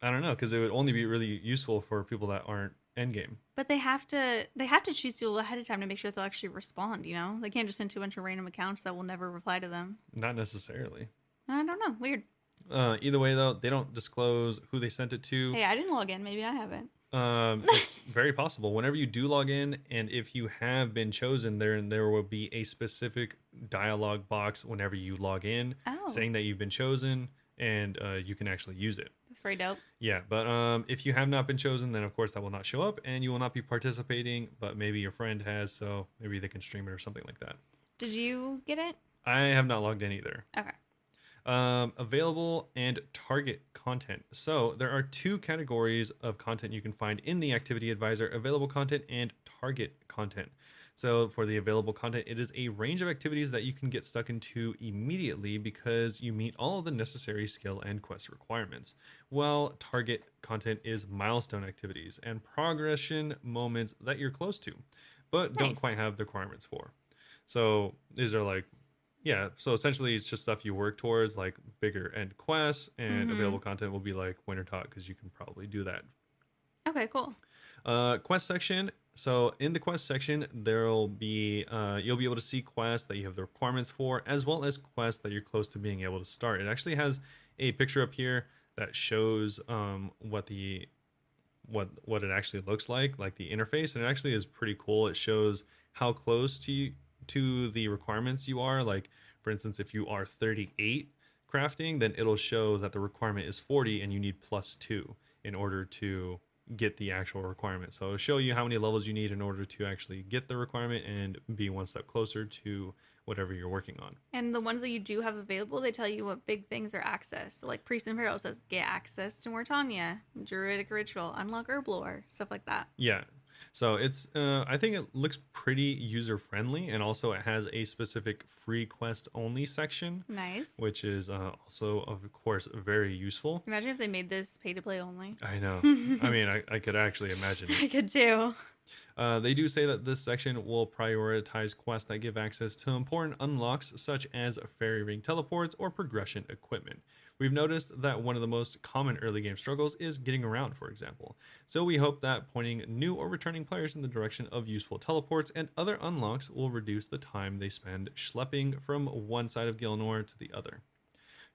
Speaker 1: I don't know, because it would only be really useful for people that aren't endgame.
Speaker 2: But they have to choose people ahead of time to make sure they'll actually respond. You know, they can't just send to a bunch of random accounts that will never reply to them.
Speaker 1: Not necessarily.
Speaker 2: I don't know. Weird.
Speaker 1: Either way, though, they don't disclose who they sent it to.
Speaker 2: Hey, I didn't log in. Maybe I haven't.
Speaker 1: It's very possible. Whenever you do log in, and if you have been chosen, there will be a specific dialog box whenever you log in, saying that you've been chosen, and you can actually use it.
Speaker 2: That's pretty dope.
Speaker 1: Yeah, but if you have not been chosen, then of course that will not show up and you will not be participating, but maybe your friend has, so maybe they can stream it or something like that.
Speaker 2: Did you get it?
Speaker 1: I have not logged in either.
Speaker 2: Okay.
Speaker 1: Available and target content. So there are 2 categories of content you can find in the Activity Advisor: available content and target content. So for the available content, it is a range of activities that you can get stuck into immediately because you meet all of the necessary skill and quest requirements. While target content is milestone activities and progression moments that you're close to, but don't quite have the requirements for. So these are like, yeah, so essentially it's just stuff you work towards, like bigger end quests, and available content will be like Winter Talk, because you can probably do that.
Speaker 2: Okay, cool.
Speaker 1: Quest section. So in the quest section, there'll be you'll be able to see quests that you have the requirements for, as well as quests that you're close to being able to start. It actually has a picture up here that shows what it actually looks like the interface, and it actually is pretty cool. It shows how close to the requirements you are. Like, for instance, if you are 38 crafting, then it'll show that the requirement is 40 and you need +2 in order to get the actual requirement. So it'll show you how many levels you need in order to actually get the requirement and be one step closer to whatever you're working on.
Speaker 2: And the ones that you do have available, they tell you what big things are accessed. So like Priest Imperial says, get access to Mortania, Druidic Ritual, unlock Herblore, stuff like that.
Speaker 1: Yeah. So it's, I think it looks pretty user-friendly, and also it has a specific free quest only section.
Speaker 2: Nice.
Speaker 1: Which is also, of course, very useful.
Speaker 2: Imagine if they made this pay-to-play only.
Speaker 1: I know. I mean, I could actually imagine it.
Speaker 2: I could too.
Speaker 1: They do say that this section will prioritize quests that give access to important unlocks, such as fairy ring teleports or progression equipment. We've noticed that one of the most common early game struggles is getting around, for example. So we hope that pointing new or returning players in the direction of useful teleports and other unlocks will reduce the time they spend schlepping from one side of Gilnor to the other.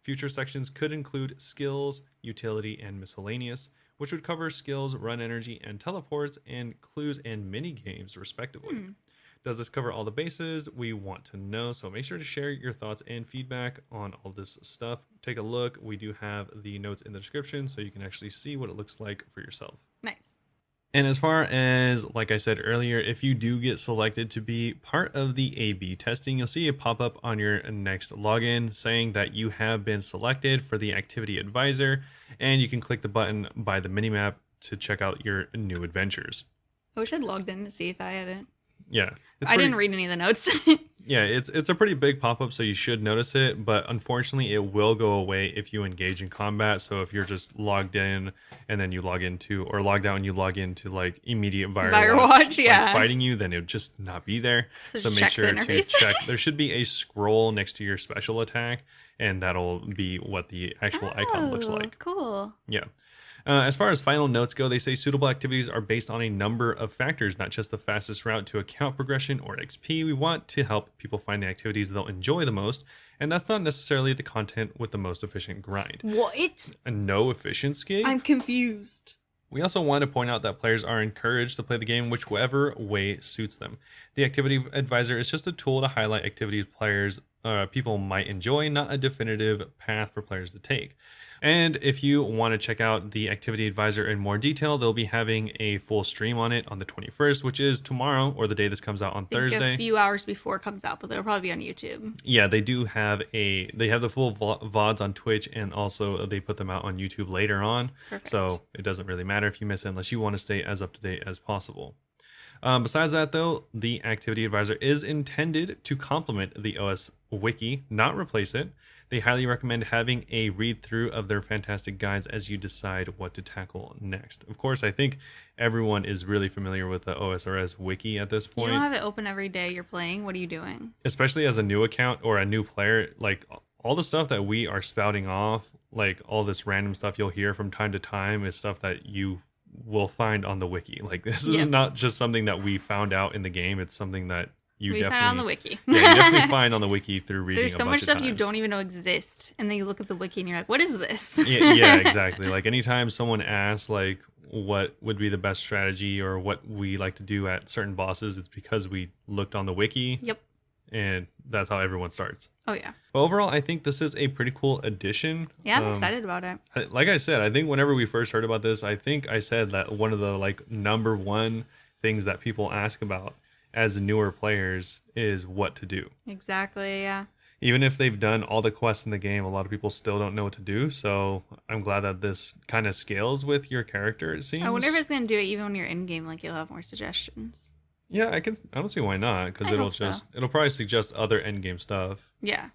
Speaker 1: Future sections could include skills, utility, and miscellaneous, which would cover skills, run energy, and teleports, and clues and mini games, respectively. Does this cover all the bases? We want to know, so make sure to share your thoughts and feedback on all this stuff. Take a look. We do have the notes in the description, so you can actually see what it looks like for yourself.
Speaker 2: Nice.
Speaker 1: And as far as, like I said earlier, if you do get selected to be part of the A/B testing, you'll see a pop-up on your next login saying that you have been selected for the Activity Advisor, and you can click the button by the minimap to check out your new adventures.
Speaker 2: I wish I'd logged in to see if I had it.
Speaker 1: Yeah.
Speaker 2: I didn't read any of the notes.
Speaker 1: Yeah, it's a pretty big pop-up, so you should notice it, but unfortunately it will go away if you engage in combat. So if you're just logged in and then you log into, or logged out and you log into like immediate Firewatch,
Speaker 2: yeah,
Speaker 1: like, fighting you, then it would just not be there. So make sure to check. There should be a scroll next to your special attack, and that'll be what the actual icon looks like.
Speaker 2: Cool.
Speaker 1: Yeah. As far as final notes go, they say suitable activities are based on a number of factors, not just the fastest route to account progression or XP. We want to help people find the activities they'll enjoy the most, and that's not necessarily the content with the most efficient grind.
Speaker 2: What?
Speaker 1: No efficiency?
Speaker 2: I'm confused.
Speaker 1: We also want to point out that players are encouraged to play the game whichever way suits them. The Activity Advisor is just a tool to highlight activities people might enjoy, not a definitive path for players to take. And if you want to check out the Activity Advisor in more detail, they'll be having a full stream on it on the 21st, which is tomorrow, or the day this comes out on Thursday.
Speaker 2: A few hours before it comes out, but they'll probably be on YouTube.
Speaker 1: Yeah, they do have the full VODs on Twitch, and also they put them out on YouTube later on.
Speaker 2: Perfect.
Speaker 1: So it doesn't really matter if you miss it unless you want to stay as up to date as possible. Besides that, though, the Activity Advisor is intended to complement the OS Wiki, not replace it. They highly recommend having a read-through of their fantastic guides as you decide what to tackle next. Of course, I think everyone is really familiar with the OSRS Wiki at this point.
Speaker 2: You don't have it open every day you're playing. What are you doing?
Speaker 1: Especially as a new account or a new player, like all the stuff that we are spouting off, like all this random stuff you'll hear from time to time is stuff that you will find on the wiki. Like this is not just something that we found out in the game. It's something that we
Speaker 2: found on the wiki.
Speaker 1: Yeah, you definitely find on the wiki through reading.
Speaker 2: There's so much stuff you don't even know exists, and then you look at the wiki and you're like, "What is this?"
Speaker 1: Yeah, exactly. Like anytime someone asks, like, what would be the best strategy or what we like to do at certain bosses, it's because we looked on the wiki.
Speaker 2: Yep.
Speaker 1: and that's how everyone starts.
Speaker 2: Oh, yeah.
Speaker 1: But overall, I think this is a pretty cool addition.
Speaker 2: Yeah, I'm excited about it.
Speaker 1: Like I said, I think whenever we first heard about this, I think I said that one of the number one things that people ask about as newer players is what to do.
Speaker 2: Exactly, yeah.
Speaker 1: Even if they've done all the quests in the game, a lot of people still don't know what to do. So I'm glad that this kind of scales with your character, it seems.
Speaker 2: I wonder if it's going to do it even when you're in game, like you'll have more suggestions.
Speaker 1: Yeah, I don't see why not, because it'll probably suggest other end game stuff.
Speaker 2: Yeah.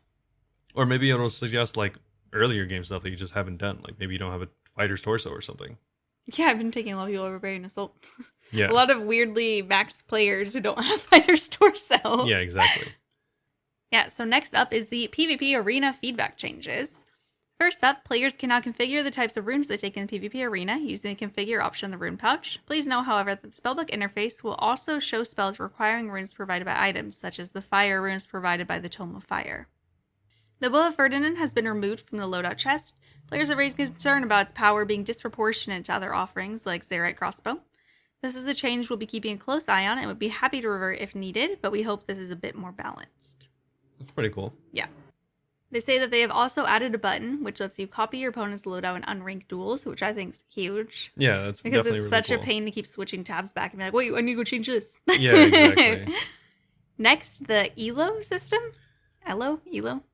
Speaker 1: Or maybe it'll suggest like earlier game stuff that you just haven't done. Like maybe you don't have a fighter's torso or something.
Speaker 2: Yeah, I've been taking a lot of people over Barbarian Assault.
Speaker 1: Yeah.
Speaker 2: A lot of weirdly maxed players who don't have fighter's torso.
Speaker 1: Yeah, exactly.
Speaker 2: Yeah, so next up is the PvP arena feedback changes. First up, players can now configure the types of runes they take in the PvP arena using the configure option in the rune pouch. Please note, however, that the spellbook interface will also show spells requiring runes provided by items, such as the fire runes provided by the Tome of Fire. The Bow of Ferdinand has been removed from the loadout chest. Players have raised concern about its power being disproportionate to other offerings like Zebac crossbow. This is a change we'll be keeping a close eye on and would be happy to revert if needed, but we hope this is a bit more balanced.
Speaker 1: That's pretty cool.
Speaker 2: Yeah. They say that they have also added a button which lets you copy your opponent's loadout in unranked duels, which I think is huge.
Speaker 1: Yeah, that's
Speaker 2: because
Speaker 1: definitely
Speaker 2: it's
Speaker 1: really
Speaker 2: such
Speaker 1: cool.
Speaker 2: a pain to keep switching tabs back and be like, wait, I need to go change this.
Speaker 1: Yeah, exactly.
Speaker 2: Next, the Elo system. Elo?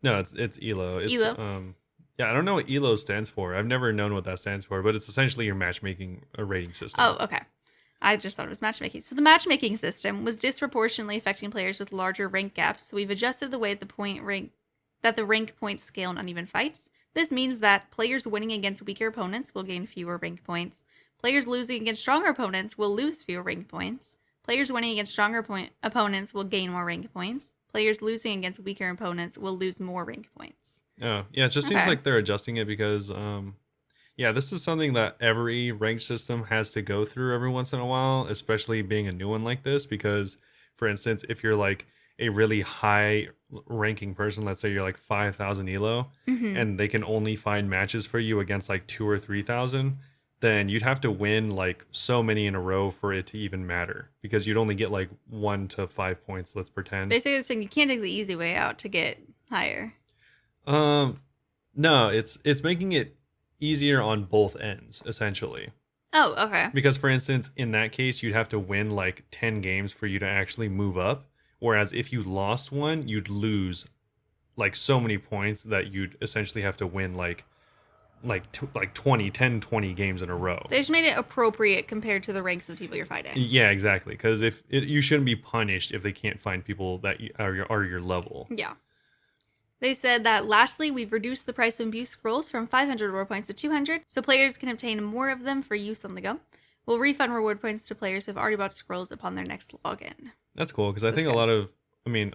Speaker 1: No, it's Elo. It's
Speaker 2: Elo.
Speaker 1: Yeah, I don't know what Elo stands for. I've never known what that stands for, but it's essentially your matchmaking rating system.
Speaker 2: Oh, okay. I just thought it was matchmaking. So the matchmaking system was disproportionately affecting players with larger rank gaps, so we've adjusted the way the rank points scale in uneven fights. This means that players winning against weaker opponents will gain fewer rank points. Players losing against stronger opponents will lose fewer rank points. Players winning against stronger opponents will gain more rank points. Players losing against weaker opponents will lose more rank points.
Speaker 1: Oh, yeah, it just seems like they're adjusting it because, yeah, this is something that every ranked system has to go through every once in a while, especially being a new one like this. Because, for instance, if you're like a really high ranking person, let's say you're like 5,000 Elo, and they can only find matches for you against like 2,000 or 3,000, then you'd have to win like so many in a row for it to even matter, because you'd only get like 1 to 5 points, let's pretend.
Speaker 2: Basically, it's saying you can't take the easy way out to get higher.
Speaker 1: No, it's making it easier on both ends, essentially.
Speaker 2: Oh, okay.
Speaker 1: Because, for instance, in that case, you'd have to win like 10 games for you to actually move up. Whereas if you lost one, you'd lose like so many points that you'd essentially have to win like 20 games in a row.
Speaker 2: They just made it appropriate compared to the ranks of the people you're fighting.
Speaker 1: Yeah, exactly. Because you shouldn't be punished if they can't find people that are your level.
Speaker 2: Yeah. They said that lastly, we've reduced the price of imbued scrolls from 500 reward points to 200, so players can obtain more of them for use on the go. We'll refund reward points to players who have already bought scrolls upon their next login.
Speaker 1: That's cool, because I think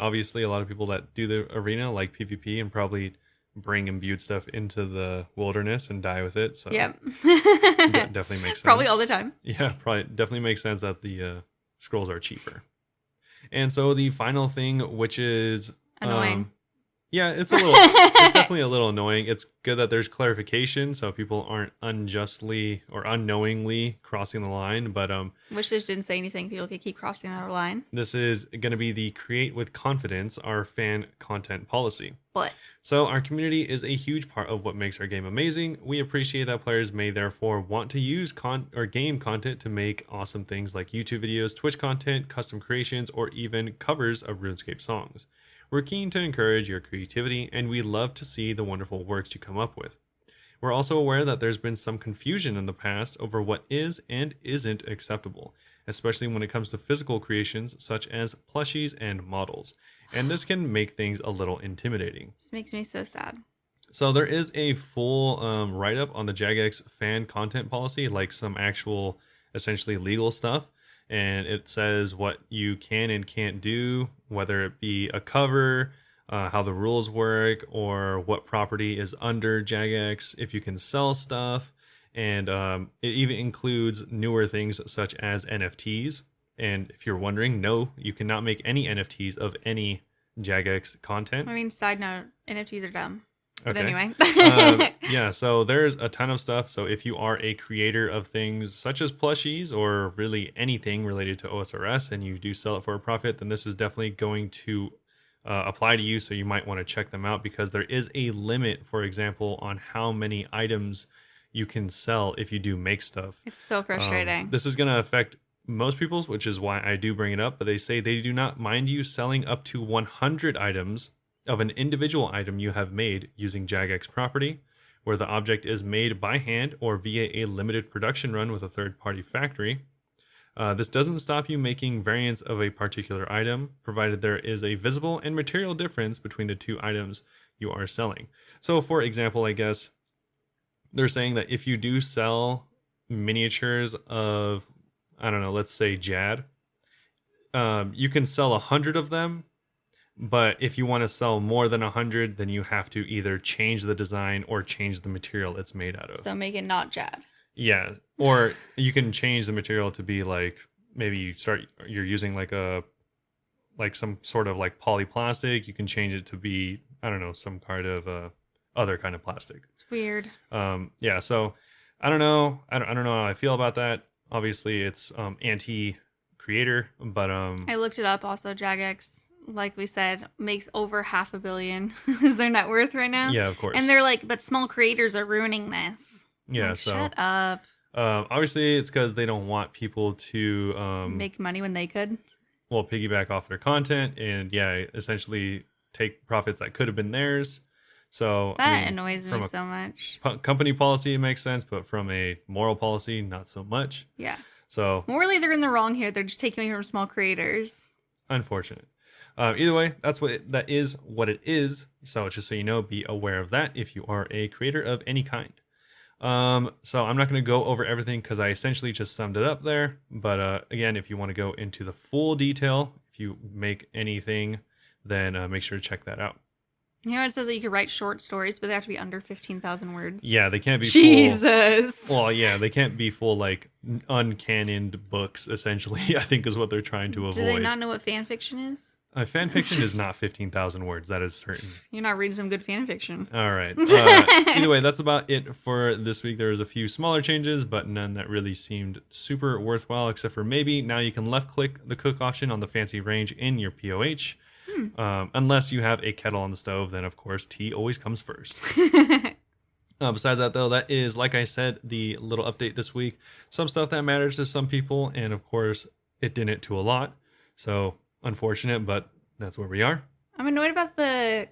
Speaker 1: obviously a lot of people that do the arena like PvP and probably bring imbued stuff into the wilderness and die with it. So
Speaker 2: yep.
Speaker 1: Definitely makes sense.
Speaker 2: Probably all the time.
Speaker 1: Yeah, probably definitely makes sense that the scrolls are cheaper. And so the final thing, which is
Speaker 2: annoying.
Speaker 1: Yeah, it's definitely a little annoying. It's good that there's clarification so people aren't unjustly or unknowingly crossing the line. But
Speaker 2: Wish this didn't say anything. People could keep crossing that line.
Speaker 1: This is going to be the Create with Confidence, our fan content policy.
Speaker 2: What?
Speaker 1: So our community is a huge part of what makes our game amazing. We appreciate that players may therefore want to use game content to make awesome things like YouTube videos, Twitch content, custom creations, or even covers of RuneScape songs. We're keen to encourage your creativity, and we love to see the wonderful works you come up with. We're also aware that there's been some confusion in the past over what is and isn't acceptable, especially when it comes to physical creations such as plushies and models. And this can make things a little intimidating.
Speaker 2: This makes me so sad.
Speaker 1: So there is a full write-up on the Jagex fan content policy, like some actual, essentially legal stuff. And it says what you can and can't do, whether it be a cover, how the rules work, or what property is under Jagex, if you can sell stuff. And it even includes newer things such as NFTs. And if you're wondering, no, you cannot make any NFTs of any Jagex content.
Speaker 2: I mean, side note, NFTs are dumb. But
Speaker 1: Okay.
Speaker 2: anyway.
Speaker 1: Yeah, so there's a ton of stuff. So if you are a creator of things such as plushies or really anything related to OSRS and you do sell it for a profit, then this is definitely going to apply to you, so you might want to check them out because there is a limit, for example, on how many items you can sell if you do make stuff.
Speaker 2: It's so frustrating.
Speaker 1: This is going to affect most people's, which is why I do bring it up, but they say they do not mind you selling up to 100 items of an individual item you have made using Jagex property, where the object is made by hand or via a limited production run with a third-party factory. This doesn't stop you making variants of a particular item, provided there is a visible and material difference between the two items you are selling. So, for example, I guess they're saying that if you do sell miniatures of, I don't know, let's say Jad, you can sell 100 of them, but if you want to sell more than 100, then you have to either change the design or change the material it's made out of.
Speaker 2: So make it not Jad.
Speaker 1: Yeah, or you can change the material to be like, maybe you're using like some sort of like polyplastic. You can change it to be, I don't know, some kind of other kind of plastic.
Speaker 2: It's weird.
Speaker 1: Yeah, so I don't know. I don't know how I feel about that. Obviously, it's anti-creator, but
Speaker 2: I looked it up. Also, Jagex, like we said, makes over $500 million is their net worth right now.
Speaker 1: Yeah, of course.
Speaker 2: And they're like, but small creators are ruining this.
Speaker 1: Yeah,
Speaker 2: like,
Speaker 1: so
Speaker 2: shut up.
Speaker 1: Obviously, it's because they don't want people to
Speaker 2: make money when they could.
Speaker 1: Well, piggyback off their content and essentially take profits that could have been theirs. So
Speaker 2: that annoys me so much.
Speaker 1: Company policy, it makes sense, but from a moral policy, not so much.
Speaker 2: Yeah.
Speaker 1: So
Speaker 2: morally, they're in the wrong here. They're just taking away from small creators.
Speaker 1: Unfortunate. Either way, that is what it is. So just so you know, be aware of that if you are a creator of any kind. So I'm not going to go over everything because I essentially just summed it up there. But again, if you want to go into the full detail, if you make anything, then make sure to check that out.
Speaker 2: You know, it says that you can write short stories, but they have to be under 15,000 words.
Speaker 1: Yeah, they can't be
Speaker 2: Jesus.
Speaker 1: full. Well, yeah, they can't be full, like, uncannoned books, essentially, I think is what they're trying to avoid.
Speaker 2: Do they not know what fan fiction is?
Speaker 1: Fan fiction is not 15,000 words, that is certain.
Speaker 2: You're not reading some good fan fiction.
Speaker 1: All right. Either way, that's about it for this week. There was a few smaller changes, but none that really seemed super worthwhile, except for maybe now you can left-click the cook option on the fancy range in your POH. Unless you have a kettle on the stove, then of course tea always comes first. Besides that, though, that is, like I said, the little update this week. Some stuff that matters to some people, and of course it didn't to a lot. So unfortunate, but that's where we are.
Speaker 2: I'm annoyed about the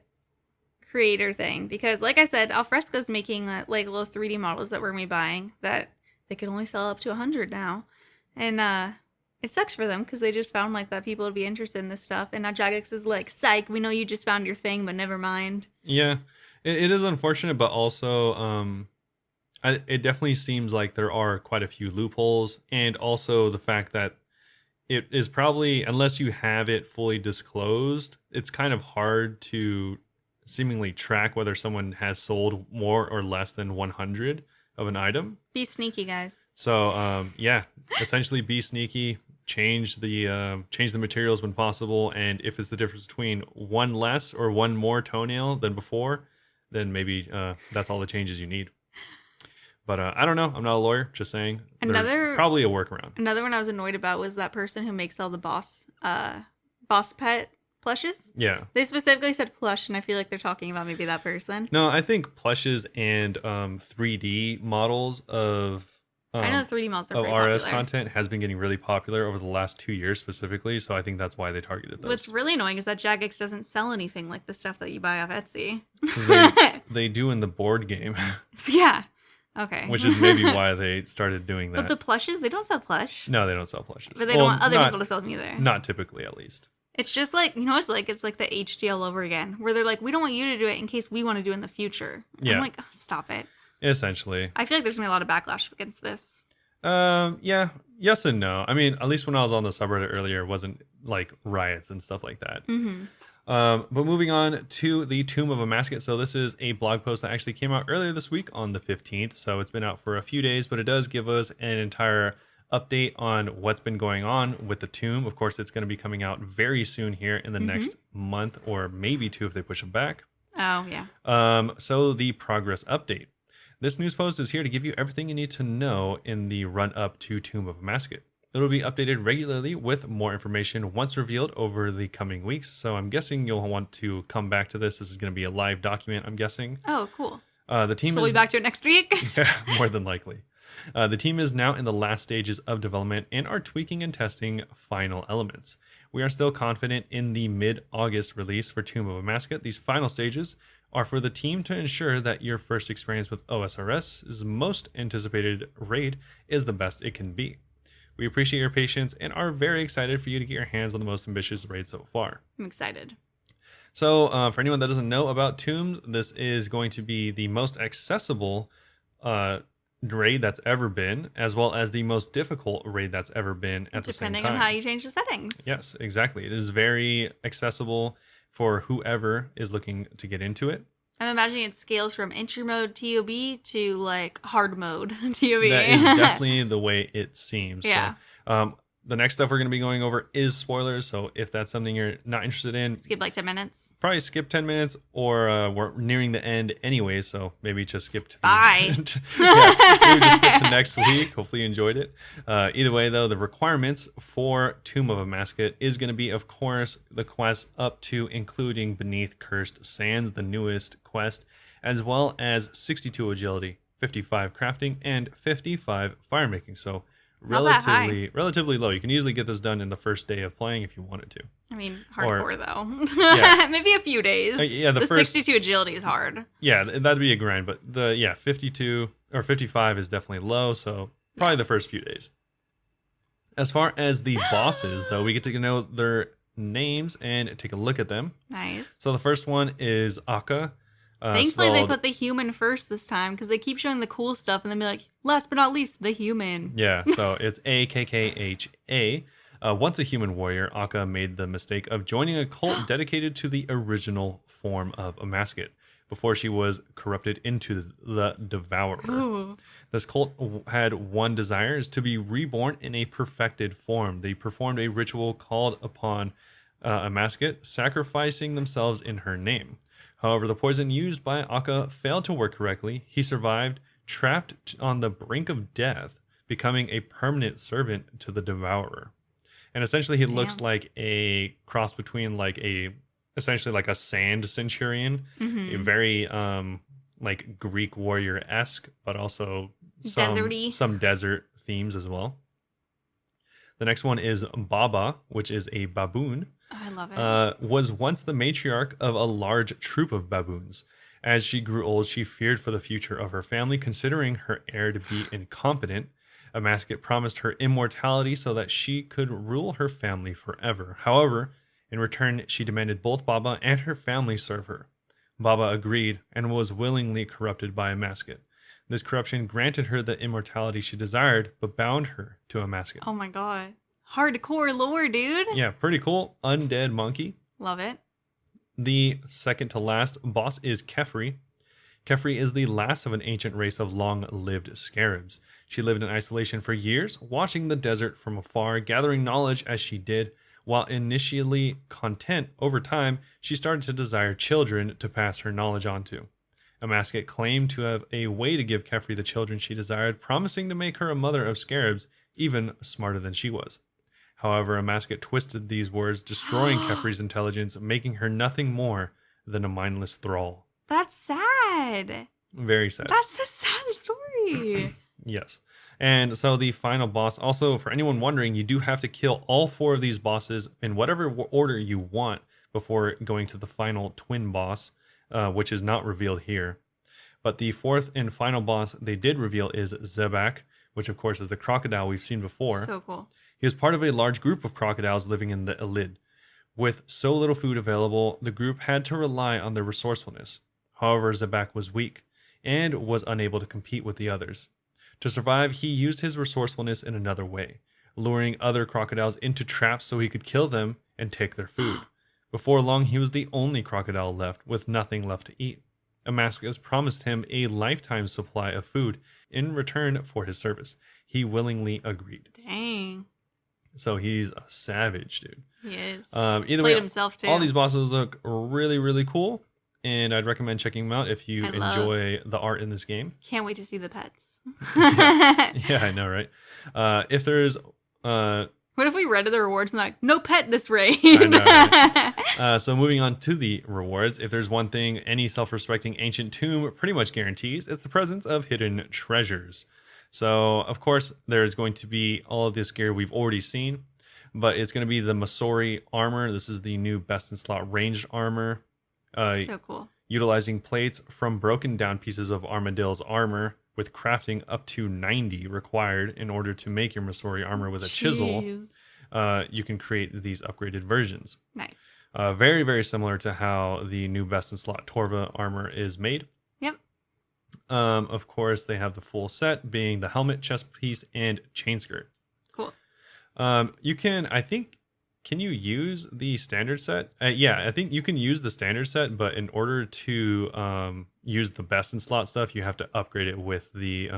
Speaker 2: creator thing because, like I said, Alfresco's making like little 3D models that we're gonna be buying that they can only sell up to 100 now, and it sucks for them because they just found like that people would be interested in this stuff, and now Jagex is like, psych, we know you just found your thing, but never mind.
Speaker 1: Yeah, it is unfortunate, but also it definitely seems like there are quite a few loopholes, and also the fact that it is probably, unless you have it fully disclosed, it's kind of hard to seemingly track whether someone has sold more or less than 100 of an item.
Speaker 2: Be sneaky, guys.
Speaker 1: So yeah, essentially be sneaky. Change the materials when possible, and if it's the difference between one less or one more toenail than before, then maybe that's all the changes you need. But I don't know. I'm not a lawyer. Just saying. There's probably a workaround.
Speaker 2: Another one I was annoyed about was that person who makes all the boss pet plushes.
Speaker 1: Yeah.
Speaker 2: They specifically said plush, and I feel like they're talking about maybe that person.
Speaker 1: No, I think plushes and 3D models of
Speaker 2: I know the 3D models are
Speaker 1: of
Speaker 2: pretty
Speaker 1: RS
Speaker 2: popular.
Speaker 1: content has been getting really popular over the last 2 years specifically, so I think that's why they targeted those.
Speaker 2: What's really annoying is that Jagex doesn't sell anything like the stuff that you buy off Etsy.
Speaker 1: They do in the board game.
Speaker 2: Yeah. Okay.
Speaker 1: Which is maybe why they started doing that.
Speaker 2: But the plushes, they don't sell plush.
Speaker 1: No, they don't sell plushes.
Speaker 2: But they don't want other people to sell them either.
Speaker 1: Not typically, at least.
Speaker 2: It's just like, you know what it's like? It's like the HD all over again, where they're like, we don't want you to do it in case we want to do it in the future.
Speaker 1: Yeah.
Speaker 2: I'm like, oh, stop it.
Speaker 1: Essentially.
Speaker 2: I feel like there's going to be a lot of backlash against this.
Speaker 1: Yeah, yes and no. I mean, at least when I was on the subreddit earlier, it wasn't like riots and stuff like that.
Speaker 2: Mm-hmm.
Speaker 1: But moving on to the Tomb of a Mascot. So this is a blog post that actually came out earlier this week on the 15th. So it's been out for a few days, but it does give us an entire update on what's been going on with the tomb. Of course, it's going to be coming out very soon here in the next month, or maybe 2 if they push it back.
Speaker 2: Oh, yeah.
Speaker 1: So the progress update. This news post is here to give you everything you need to know in the run up to Tomb of a Mascot. It'll be updated regularly with more information once revealed over the coming weeks. So I'm guessing you'll want to come back to this. This is going to be a live document, I'm guessing.
Speaker 2: Oh, cool.
Speaker 1: The team
Speaker 2: So we'll be back to it next week?
Speaker 1: Yeah, more than likely. The team is now in the last stages of development and are tweaking and testing final elements. We are still confident in the mid-August release for Tomb of a Mascot. These final stages are for the team to ensure that your first experience with OSRS's most anticipated raid is the best it can be. We appreciate your patience and are very excited for you to get your hands on the most ambitious raid so far.
Speaker 2: I'm excited.
Speaker 1: So for anyone that doesn't know about Tombs, this is going to be the most accessible raid that's ever been, as well as the most difficult raid that's ever been at the same time.
Speaker 2: Depending on how you change the settings.
Speaker 1: Yes, exactly. It is very accessible for whoever is looking to get into it.
Speaker 2: I'm imagining it scales from entry mode TOB to like hard mode TOB.
Speaker 1: That is definitely the way it seems.
Speaker 2: Yeah.
Speaker 1: So, the next stuff we're going to be going over is spoilers. So if that's something you're not interested in,
Speaker 2: Skip like 10 minutes.
Speaker 1: probably skip 10 minutes, or we're nearing the end anyway. So maybe just skip to the
Speaker 2: Bye.
Speaker 1: end. Yeah, maybe just skip to next week. Hopefully you enjoyed it. Either way, though, the requirements for Tomb of a Mascot is going to be, of course, the quest up to including Beneath Cursed Sands, the newest quest, as well as 62 agility, 55 crafting, and 55 firemaking. So relatively low. You can easily get this done in the first day of playing if you wanted to.
Speaker 2: I mean, hardcore though.
Speaker 1: Yeah.
Speaker 2: Maybe a few days.
Speaker 1: Yeah, the first
Speaker 2: 62 agility is hard.
Speaker 1: Yeah, that'd be a grind, but 52 or 55 is definitely low, so probably the first few days. As far as the bosses, though, we get to know their names and take a look at them.
Speaker 2: Nice.
Speaker 1: So the first one is Akka.
Speaker 2: Thankfully, they put the human first this time, because they keep showing the cool stuff and then be like, last but not least, the human.
Speaker 1: Yeah, so it's AKKHA. Once a human warrior, Akka made the mistake of joining a cult dedicated to the original form of a mascot before she was corrupted into the Devourer.
Speaker 2: Ooh.
Speaker 1: This cult had one desire, is to be reborn in a perfected form. They performed a ritual called upon a mascot, sacrificing themselves in her name. However, the poison used by Akka failed to work correctly. He survived, trapped on the brink of death, becoming a permanent servant to the Devourer. And essentially, he looks like a cross between essentially like a sand centurion, a very like Greek warrior-esque, but also some desert themes as well. The next one is Baba, which is a baboon.
Speaker 2: Oh, I love it.
Speaker 1: Was once the matriarch of a large troop of baboons. As she grew old, she feared for the future of her family, considering her heir to be incompetent. A mascot promised her immortality so that she could rule her family forever. However, in return, she demanded both Baba and her family serve her. Baba agreed and was willingly corrupted by a mascot. This corruption granted her the immortality she desired, but bound her to a mascot.
Speaker 2: Oh my god. Hardcore lore, dude.
Speaker 1: Yeah, pretty cool. Undead monkey.
Speaker 2: Love it.
Speaker 1: The second to last boss is Kefri. Kefri is the last of an ancient race of long-lived scarabs. She lived in isolation for years, watching the desert from afar, gathering knowledge as she did. While initially content, over time, she started to desire children to pass her knowledge on to. A mascot claimed to have a way to give Kefri the children she desired, promising to make her a mother of scarabs, even smarter than she was. However, a mascot twisted these words, destroying Kefri's intelligence, making her nothing more than a mindless thrall.
Speaker 2: That's sad.
Speaker 1: Very sad.
Speaker 2: That's a sad story.
Speaker 1: Yes. And so the final boss, also for anyone wondering, you do have to kill all 4 of these bosses in whatever order you want before going to the final twin boss, which is not revealed here. But the 4th and final boss they did reveal is Zebac, which of course is the crocodile we've seen before.
Speaker 2: So cool.
Speaker 1: He was part of a large group of crocodiles living in the Elid. With so little food available, the group had to rely on their resourcefulness. However, Zebac was weak and was unable to compete with the others. To survive, he used his resourcefulness in another way, luring other crocodiles into traps so he could kill them and take their food. Before long, he was the only crocodile left, with nothing left to eat. A mascot promised him a lifetime supply of food in return for his service. He willingly agreed.
Speaker 2: Dang.
Speaker 1: So he's a savage, dude.
Speaker 2: He is.
Speaker 1: Either
Speaker 2: Played
Speaker 1: way,
Speaker 2: himself too.
Speaker 1: all these bosses look really, really cool, and I'd recommend checking them out if you enjoy the art in this game.
Speaker 2: Can't wait to see the pets.
Speaker 1: Yeah, I know, right? If there's
Speaker 2: What if we read the rewards and like, no pet this raid?
Speaker 1: I know, right? So moving on to the rewards, if there's one thing any self-respecting ancient tomb pretty much guarantees, it's the presence of hidden treasures. So of course there's going to be all of this gear we've already seen, but it's going to be the Masori armor. This is the new best in slot ranged armor.
Speaker 2: So cool.
Speaker 1: Utilizing plates from broken down pieces of Armadill's armor, with crafting up to 90 required in order to make your Masori armor with a chisel. You can create these upgraded versions.
Speaker 2: Nice.
Speaker 1: Very, very similar to how the new best in slot Torva armor is made.
Speaker 2: Yep.
Speaker 1: Of course, they have the full set, being the helmet, chest piece, and chain skirt.
Speaker 2: Cool.
Speaker 1: You can, I think, can you use the standard set? Yeah, I think you can use the standard set, but in order to use the best in slot stuff, you have to upgrade it with the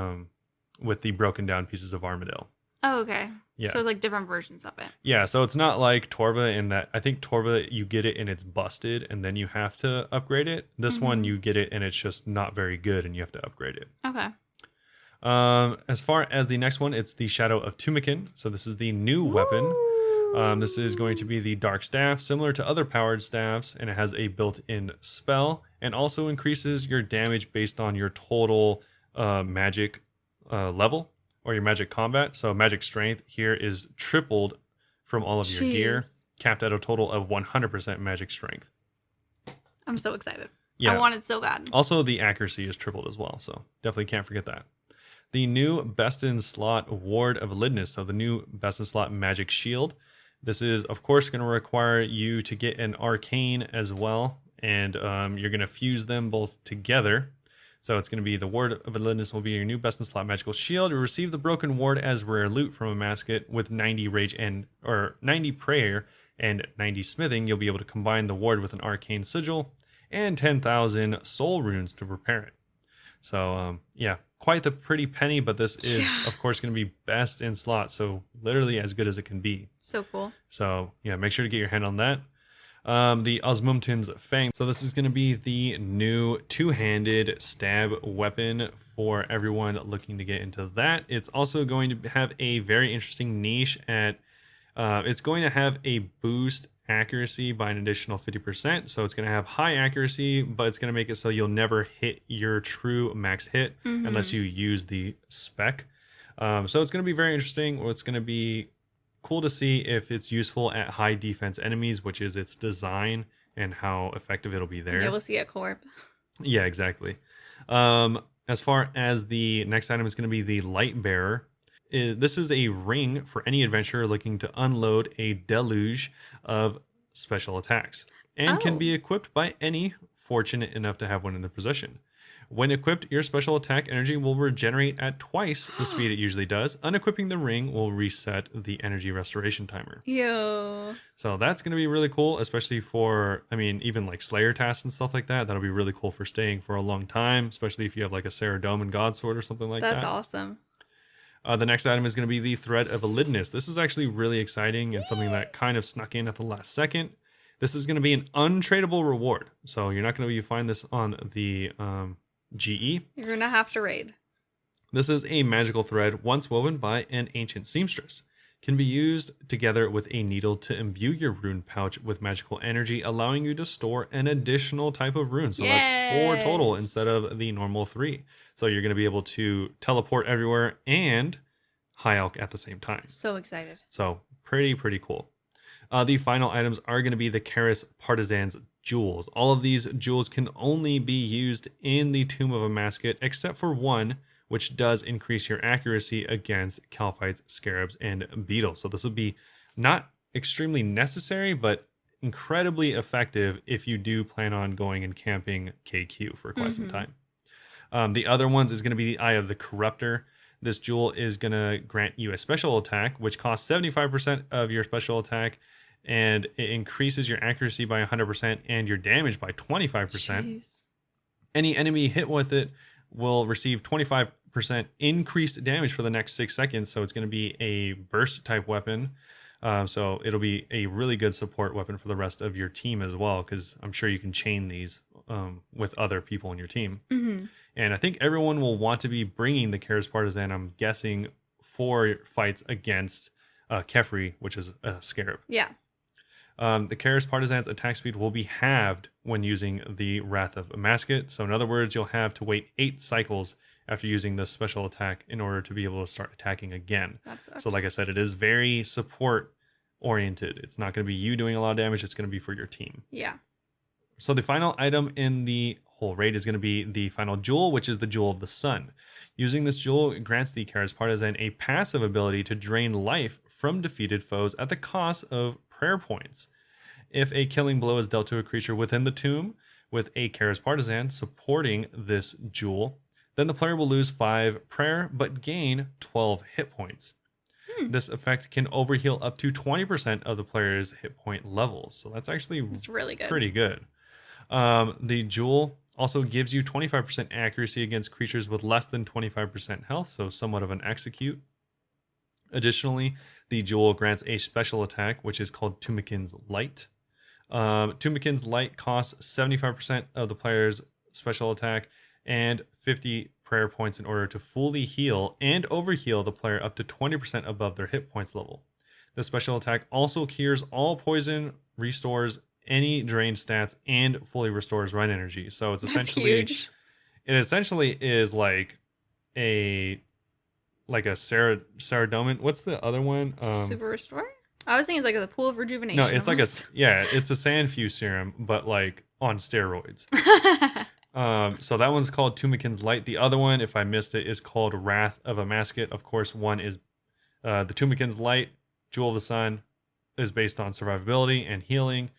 Speaker 1: broken down pieces of Armadil.
Speaker 2: Oh, okay.
Speaker 1: Yeah.
Speaker 2: So it's like different versions of it.
Speaker 1: Yeah, so it's not like Torva in that, I think Torva, you get it and it's busted and then you have to upgrade it. This one, you get it and it's just not very good and you have to upgrade it.
Speaker 2: Okay.
Speaker 1: As far as the next one, it's the Shadow of Tumikin. So this is the new weapon. This is going to be the Dark Staff, similar to other powered staffs, and it has a built-in spell and also increases your damage based on your total magic level or your magic combat. So magic strength here is tripled from all of your gear, capped at a total of 100% magic strength.
Speaker 2: I'm so excited.
Speaker 1: Yeah.
Speaker 2: I want it so bad.
Speaker 1: Also, the accuracy is tripled as well, so definitely can't forget that. The new best in slot Ward of Eliteness, so the new best in slot magic shield. This is, of course, going to require you to get an arcane as well, and you're going to fuse them both together. So it's going to be the Ward of Eliteness will be your new best in slot magical shield. You receive the broken ward as rare loot from a mascot with 90 rage or 90 prayer and 90 smithing. You'll be able to combine the ward with an arcane sigil and 10,000 soul runes to repair it. So yeah, quite the pretty penny, but this is of course going to be best in slot, so literally as good as it can be.
Speaker 2: So cool.
Speaker 1: So yeah, make sure to get your hand on that. The Osmotins Fang. So this is going to be the new two-handed stab weapon for everyone looking to get into that. It's also going to have a very interesting niche at it's going to have a boost accuracy by an additional 50%. So it's going to have high accuracy, but it's going to make it so you'll never hit your true max hit unless you use the spec. So it's going to be very interesting. It's going to be cool to see if it's useful at high defense enemies, which is its design, and how effective it'll be there.
Speaker 2: Yeah, we'll see at Corp.
Speaker 1: Yeah, exactly. As far as the next item is going to be the Light Bearer. This is a ring for any adventurer looking to unload a deluge of special attacks, and can be equipped by any fortunate enough to have one in their possession. When equipped, your special attack energy will regenerate at twice the speed it usually does. Unequipping the ring will reset the energy restoration timer.
Speaker 2: Yo.
Speaker 1: So that's going to be really cool, especially for, I mean, even like Slayer tasks and stuff like that. That'll be really cool for staying for a long time, especially if you have like a Saradomin and Godsword or something like that.
Speaker 2: That's awesome.
Speaker 1: The next item is going to be the Threat of Eliteness. This is actually really exciting and something that kind of snuck in at the last second. This is going to be an untradeable reward. So you're not going to be able to find this on the GE.
Speaker 2: You're going to have to raid.
Speaker 1: This is a magical thread once woven by an ancient seamstress. Can be used together with a needle to imbue your rune pouch with magical energy, allowing you to store an additional type of rune. So that's 4 total instead of the normal 3. So you're going to be able to teleport everywhere and high alch at the same time.
Speaker 2: So excited.
Speaker 1: So pretty cool. The final items are going to be the Karis Partisan's jewels. All of these jewels can only be used in the Tomb of a Mascot, except for one, which does increase your accuracy against Calphites, Scarabs, and Beetles. So this will be not extremely necessary, but incredibly effective if you do plan on going and camping KQ for quite some time. The other ones is going to be the Eye of the Corruptor. This jewel is going to grant you a special attack, which costs 75% of your special attack, and it increases your accuracy by 100% and your damage by 25%.
Speaker 2: Jeez.
Speaker 1: Any enemy hit with it will receive 25% increased damage for the next 6 seconds. So it's going to be a burst type weapon. So it'll be a really good support weapon for the rest of your team as well, because I'm sure you can chain these with other people in your team. And I think everyone will want to be bringing the Karis Partisan, I'm guessing, for fights against Kefri, which is a scarab.
Speaker 2: Yeah.
Speaker 1: The Karis Partisan's attack speed will be halved when using the Wrath of Amasket. So in other words, you'll have to wait 8 cycles after using this special attack in order to be able to start attacking again.
Speaker 2: That sucks.
Speaker 1: So like I said, it is very support oriented. It's not going to be you doing a lot of damage. It's going to be for your team.
Speaker 2: Yeah.
Speaker 1: So the final item in the whole raid is going to be the final jewel, which is the Jewel of the Sun. Using this jewel, it grants the Karis Partisan a passive ability to drain life from defeated foes at the cost of prayer points. If a killing blow is dealt to a creature within the tomb with a Karis Partisan supporting this jewel, then the player will lose 5 prayer but gain 12 hit points. This effect can overheal up to 20% of the player's hit point levels. So that's actually
Speaker 2: really good.
Speaker 1: Pretty good. The jewel also gives you 25% accuracy against creatures with less than 25% health, so somewhat of an execute. Additionally, the jewel grants a special attack, which is called Tumikin's Light. Tumikin's Light costs 75% of the player's special attack and 50 prayer points in order to fully heal and overheal the player up to 20% above their hit points level. The special attack also cures all poison, restores any drained stats, and fully restores run energy. So it's essentially
Speaker 2: huge.
Speaker 1: It essentially is like a Saradomin. What's the other one?
Speaker 2: Super Restore? I was thinking it's like the Pool of Rejuvenation.
Speaker 1: No, it's like it's a Sandfuse serum, but like on steroids. So that one's called Tumikin's Light. The other one, if I missed it, is called Wrath of Amasket. Of course, one is the Tumikin's Light, Jewel of the Sun, is based on survivability and healing.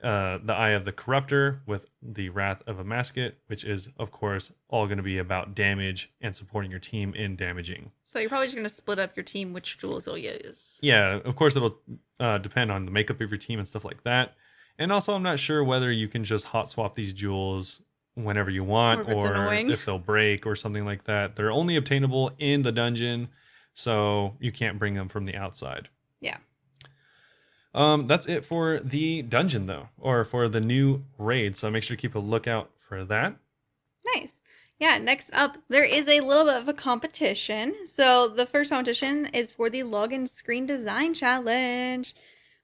Speaker 1: The Eye of the Corruptor with the Wrath of Amasket, which is, of course, all going to be about damage and supporting your team in damaging.
Speaker 2: So you're probably just going to split up your team which jewels you'll use.
Speaker 1: Yeah, of course, it'll depend on the makeup of your team and stuff like that. And also, I'm not sure whether you can just hot swap these jewels whenever you want, or if they'll break or something like that. They're only obtainable in the dungeon, so you can't bring them from the outside.
Speaker 2: Yeah.
Speaker 1: That's it for the dungeon, though, or for the new raid. So make sure to keep a lookout for that.
Speaker 2: Nice. Yeah, next up, there is a little bit of a competition. So the first competition is for the Login Screen Design Challenge.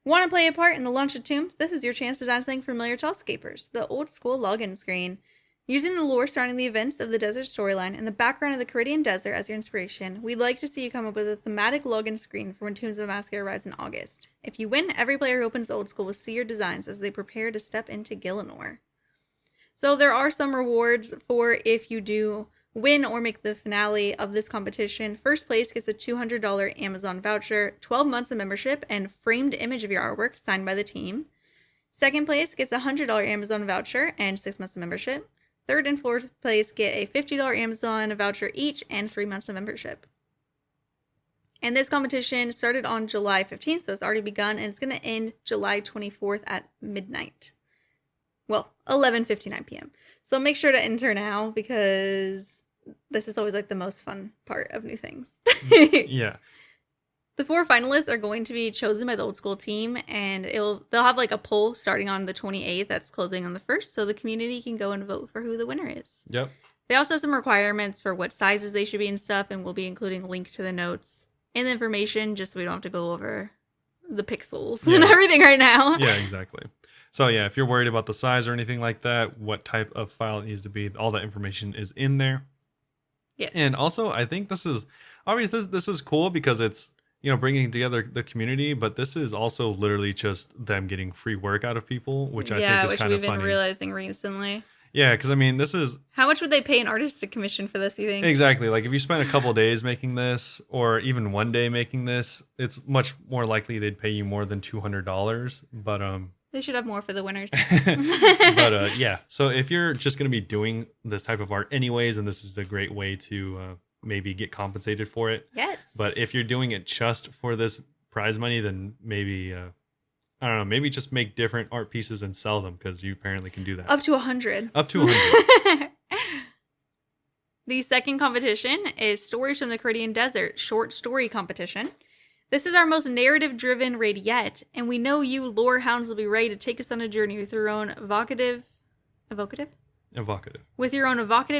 Speaker 2: Want to play a part in the launch of tombs? This is your chance to design something familiar to all escapers, the old school login screen. Using the lore surrounding the events of the desert storyline and the background of the Caridian Desert as your inspiration, we'd like to see you come up with a thematic login screen for when Tombs of Amasket arrives in August. If you win, every player who opens the old school will see your designs as they prepare to step into Gielinor. So there are some rewards for if you do win or make the finale of this competition. First place gets a $200 Amazon voucher, 12 months of membership, and framed image of your artwork signed by the team. Second place gets a $100 Amazon voucher and 6 months of membership. Third and fourth place get a $50 Amazon voucher each and 3 months of membership. And this competition started on July 15th, so it's already begun, and it's going to end July 24th at midnight. Well, 11:59 p.m. So make sure to enter now, because this is always like the most fun part of new things.
Speaker 1: Yeah.
Speaker 2: The 4 finalists are going to be chosen by the old school team, and they'll have like a poll starting on the 28th that's closing on the 1st, so the community can go and vote for who the winner is.
Speaker 1: Yep.
Speaker 2: They also have some requirements for what sizes they should be and stuff, and we'll be including a link to the notes and the information just so we don't have to go over the pixels and everything right now.
Speaker 1: Yeah, exactly. So yeah, if you're worried about the size or anything like that, what type of file it needs to be, all that information is in there.
Speaker 2: Yes.
Speaker 1: And also, I think this is obviously this is cool because it's, bringing together the community, but this is also literally just them getting free work out of people, which I think is kind of funny. Yeah, which we've been
Speaker 2: realizing recently.
Speaker 1: Yeah, because I mean, this is...
Speaker 2: How much would they pay an artist to commission for this, you think?
Speaker 1: Exactly. Like, if you spend a couple days making this, or even one day making this, it's much more likely they'd pay you more than $200. But,
Speaker 2: they should have more for the winners.
Speaker 1: But, yeah. So, if you're just going to be doing this type of art anyways, and this is a great way to maybe get compensated for it.
Speaker 2: Yes.
Speaker 1: But if you're doing it just for this prize money, then maybe... I don't know, maybe just make different art pieces and sell them, because you apparently can do that.
Speaker 2: Up to 100.
Speaker 1: Up to 100.
Speaker 2: The second competition is Stories from the Caridian Desert, short story competition. This is our most narrative-driven raid yet, and we know you lore hounds will be ready to take us on a journey with your own evocative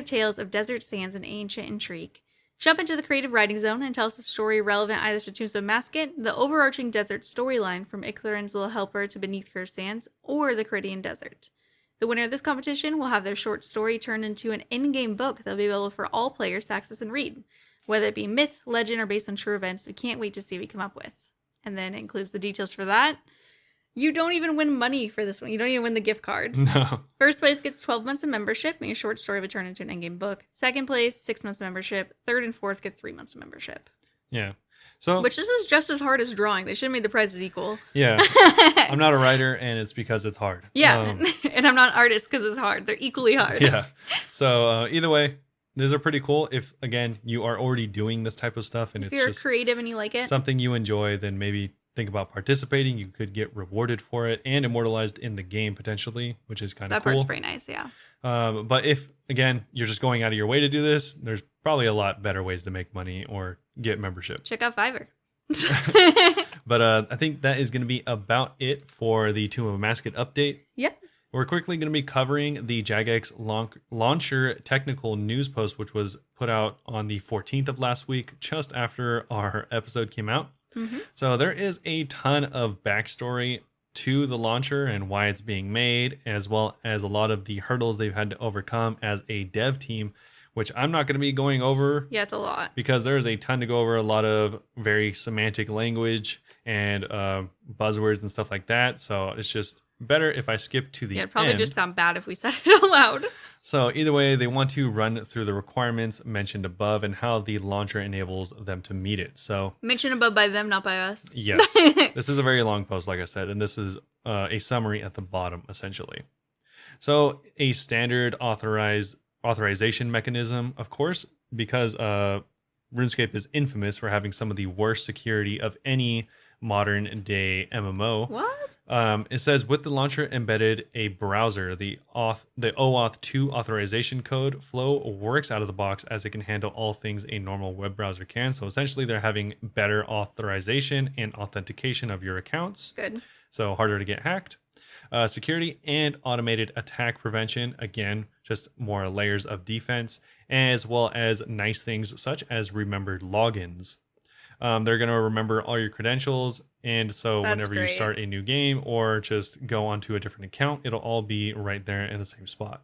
Speaker 2: tales of desert sands and ancient intrigue. Jump into the creative writing zone and tell us a story relevant either to Tombstone Masket, the overarching desert storyline from Icthurin's Little Helper to Beneath Cursed Sands, or the Caridian Desert. The winner of this competition will have their short story turned into an in-game book that'll be available for all players to access and read. Whether it be myth, legend, or based on true events, we can't wait to see what we come up with. And then it includes the details for that. You don't even win money for this one. You don't even win the gift cards.
Speaker 1: No.
Speaker 2: First place gets 12 months of membership, and your short story will turn into an in-game book. Second place, 6 months of membership. Third and fourth get 3 months of membership.
Speaker 1: Yeah. So,
Speaker 2: which this is just as hard as drawing. They should have made the prizes equal.
Speaker 1: Yeah. I'm not a writer, and it's because it's hard.
Speaker 2: Yeah. And I'm not an artist because it's hard. They're equally hard.
Speaker 1: Yeah. So either way, these are pretty cool. If, again, you are already doing this type of stuff and
Speaker 2: if
Speaker 1: it's
Speaker 2: you're
Speaker 1: just
Speaker 2: creative and you like it,
Speaker 1: something you enjoy, then maybe think about participating. You could get rewarded for it and immortalized in the game potentially, which is kind of cool.
Speaker 2: That part's pretty nice, yeah.
Speaker 1: But if, again, you're just going out of your way to do this, there's probably a lot better ways to make money or get membership.
Speaker 2: Check out Fiverr.
Speaker 1: But I think that is going to be about it for the Tomb of Masket update.
Speaker 2: Yep.
Speaker 1: We're quickly going to be covering the Jagex Launcher technical news post, which was put out on the 14th of last week, just after our episode came out.
Speaker 2: Mm-hmm.
Speaker 1: So there is a ton of backstory to the launcher and why it's being made, as well as a lot of the hurdles they've had to overcome as a dev team, which I'm not going to be going over.
Speaker 2: Yeah, it's a lot.
Speaker 1: Because there is a ton to go over, a lot of very semantic language and buzzwords and stuff like that. So it's just better if I skip to the end.
Speaker 2: Yeah, it'd probably just sound bad if we said it out loud.
Speaker 1: So either way, they want to run through the requirements mentioned above and how the launcher enables them to meet it. So
Speaker 2: mentioned above by them, not by us.
Speaker 1: Yes. This is a very long post, like I said, and this is a summary at the bottom, essentially. So a standard authorization mechanism, of course, because RuneScape is infamous for having some of the worst security of any modern day MMO.
Speaker 2: What?
Speaker 1: It says with the launcher embedded a browser, the OAuth 2 authorization code flow works out of the box as it can handle all things a normal web browser can. So essentially they're having better authorization and authentication of your accounts.
Speaker 2: Good.
Speaker 1: So harder to get hacked. Security and automated attack prevention. Again, just more layers of defense, as well as nice things such as remembered logins. They're going to remember all your credentials. And so whenever you start a new game or just go onto a different account, it'll all be right there in the same spot.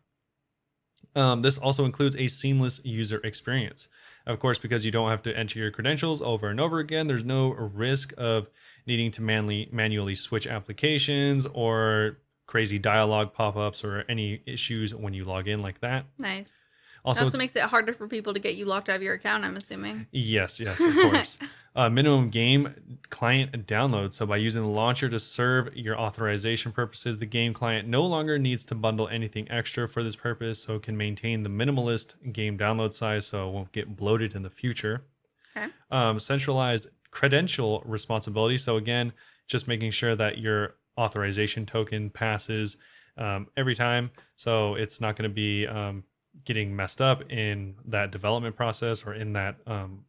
Speaker 1: This also includes a seamless user experience. Of course, because you don't have to enter your credentials over and over again, there's no risk of needing to manually switch applications or crazy dialogue pop-ups or any issues when you log in like that.
Speaker 2: Nice.
Speaker 1: Also,
Speaker 2: it also makes it harder for people to get you locked out of your account, I'm assuming.
Speaker 1: Yes, of course. Minimum game client download. So by using the launcher to serve your authorization purposes, the game client no longer needs to bundle anything extra for this purpose, so it can maintain the minimalist game download size so it won't get bloated in the future.
Speaker 2: Okay.
Speaker 1: Centralized credential responsibility. So again, just making sure that your authorization token passes every time. So it's not going to be getting messed up in that development process or in that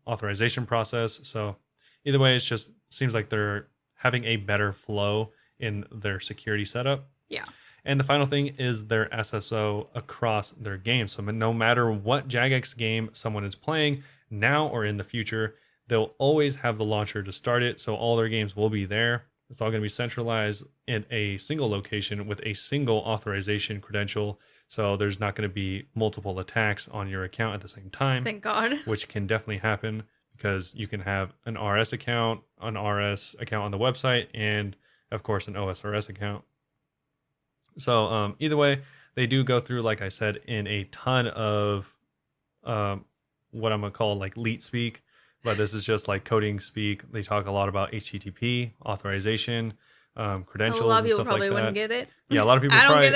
Speaker 1: authorization process. So either way, it just seems like they're having a better flow in their security setup.
Speaker 2: Yeah.
Speaker 1: And the final thing is their SSO across their game. So no matter what Jagex game someone is playing now or in the future, they'll always have the launcher to start it. So all their games will be there. It's all going to be centralized in a single location with a single authorization credential. So there's not going to be multiple attacks on your account at the same time.
Speaker 2: Thank God.
Speaker 1: Which can definitely happen because you can have an RS account on the website, and of course an OSRS account. So either way, they do go through, like I said, in a ton of what I'm going to call like leet speak. But this is just like coding speak. They talk a lot about HTTP, authorization, credentials,
Speaker 2: a lot of
Speaker 1: and
Speaker 2: people
Speaker 1: stuff
Speaker 2: probably
Speaker 1: like that.
Speaker 2: wouldn't get it.
Speaker 1: Yeah, a lot of people
Speaker 2: I don't
Speaker 1: probably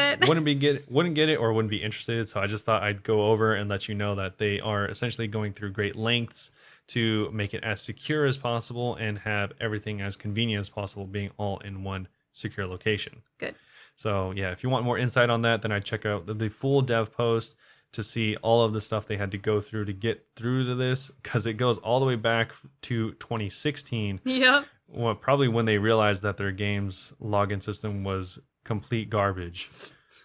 Speaker 2: get it.
Speaker 1: wouldn't get it or wouldn't be interested. So I just thought I'd go over and let you know that they are essentially going through great lengths to make it as secure as possible and have everything as convenient as possible being all in one secure location.
Speaker 2: Good.
Speaker 1: So yeah, if you want more insight on that, then I'd check out the full dev post to see all of the stuff they had to go through to get through to this, because it goes all the way back to 2016.
Speaker 2: Yep.
Speaker 1: Well, probably when they realized that their game's login system was complete garbage,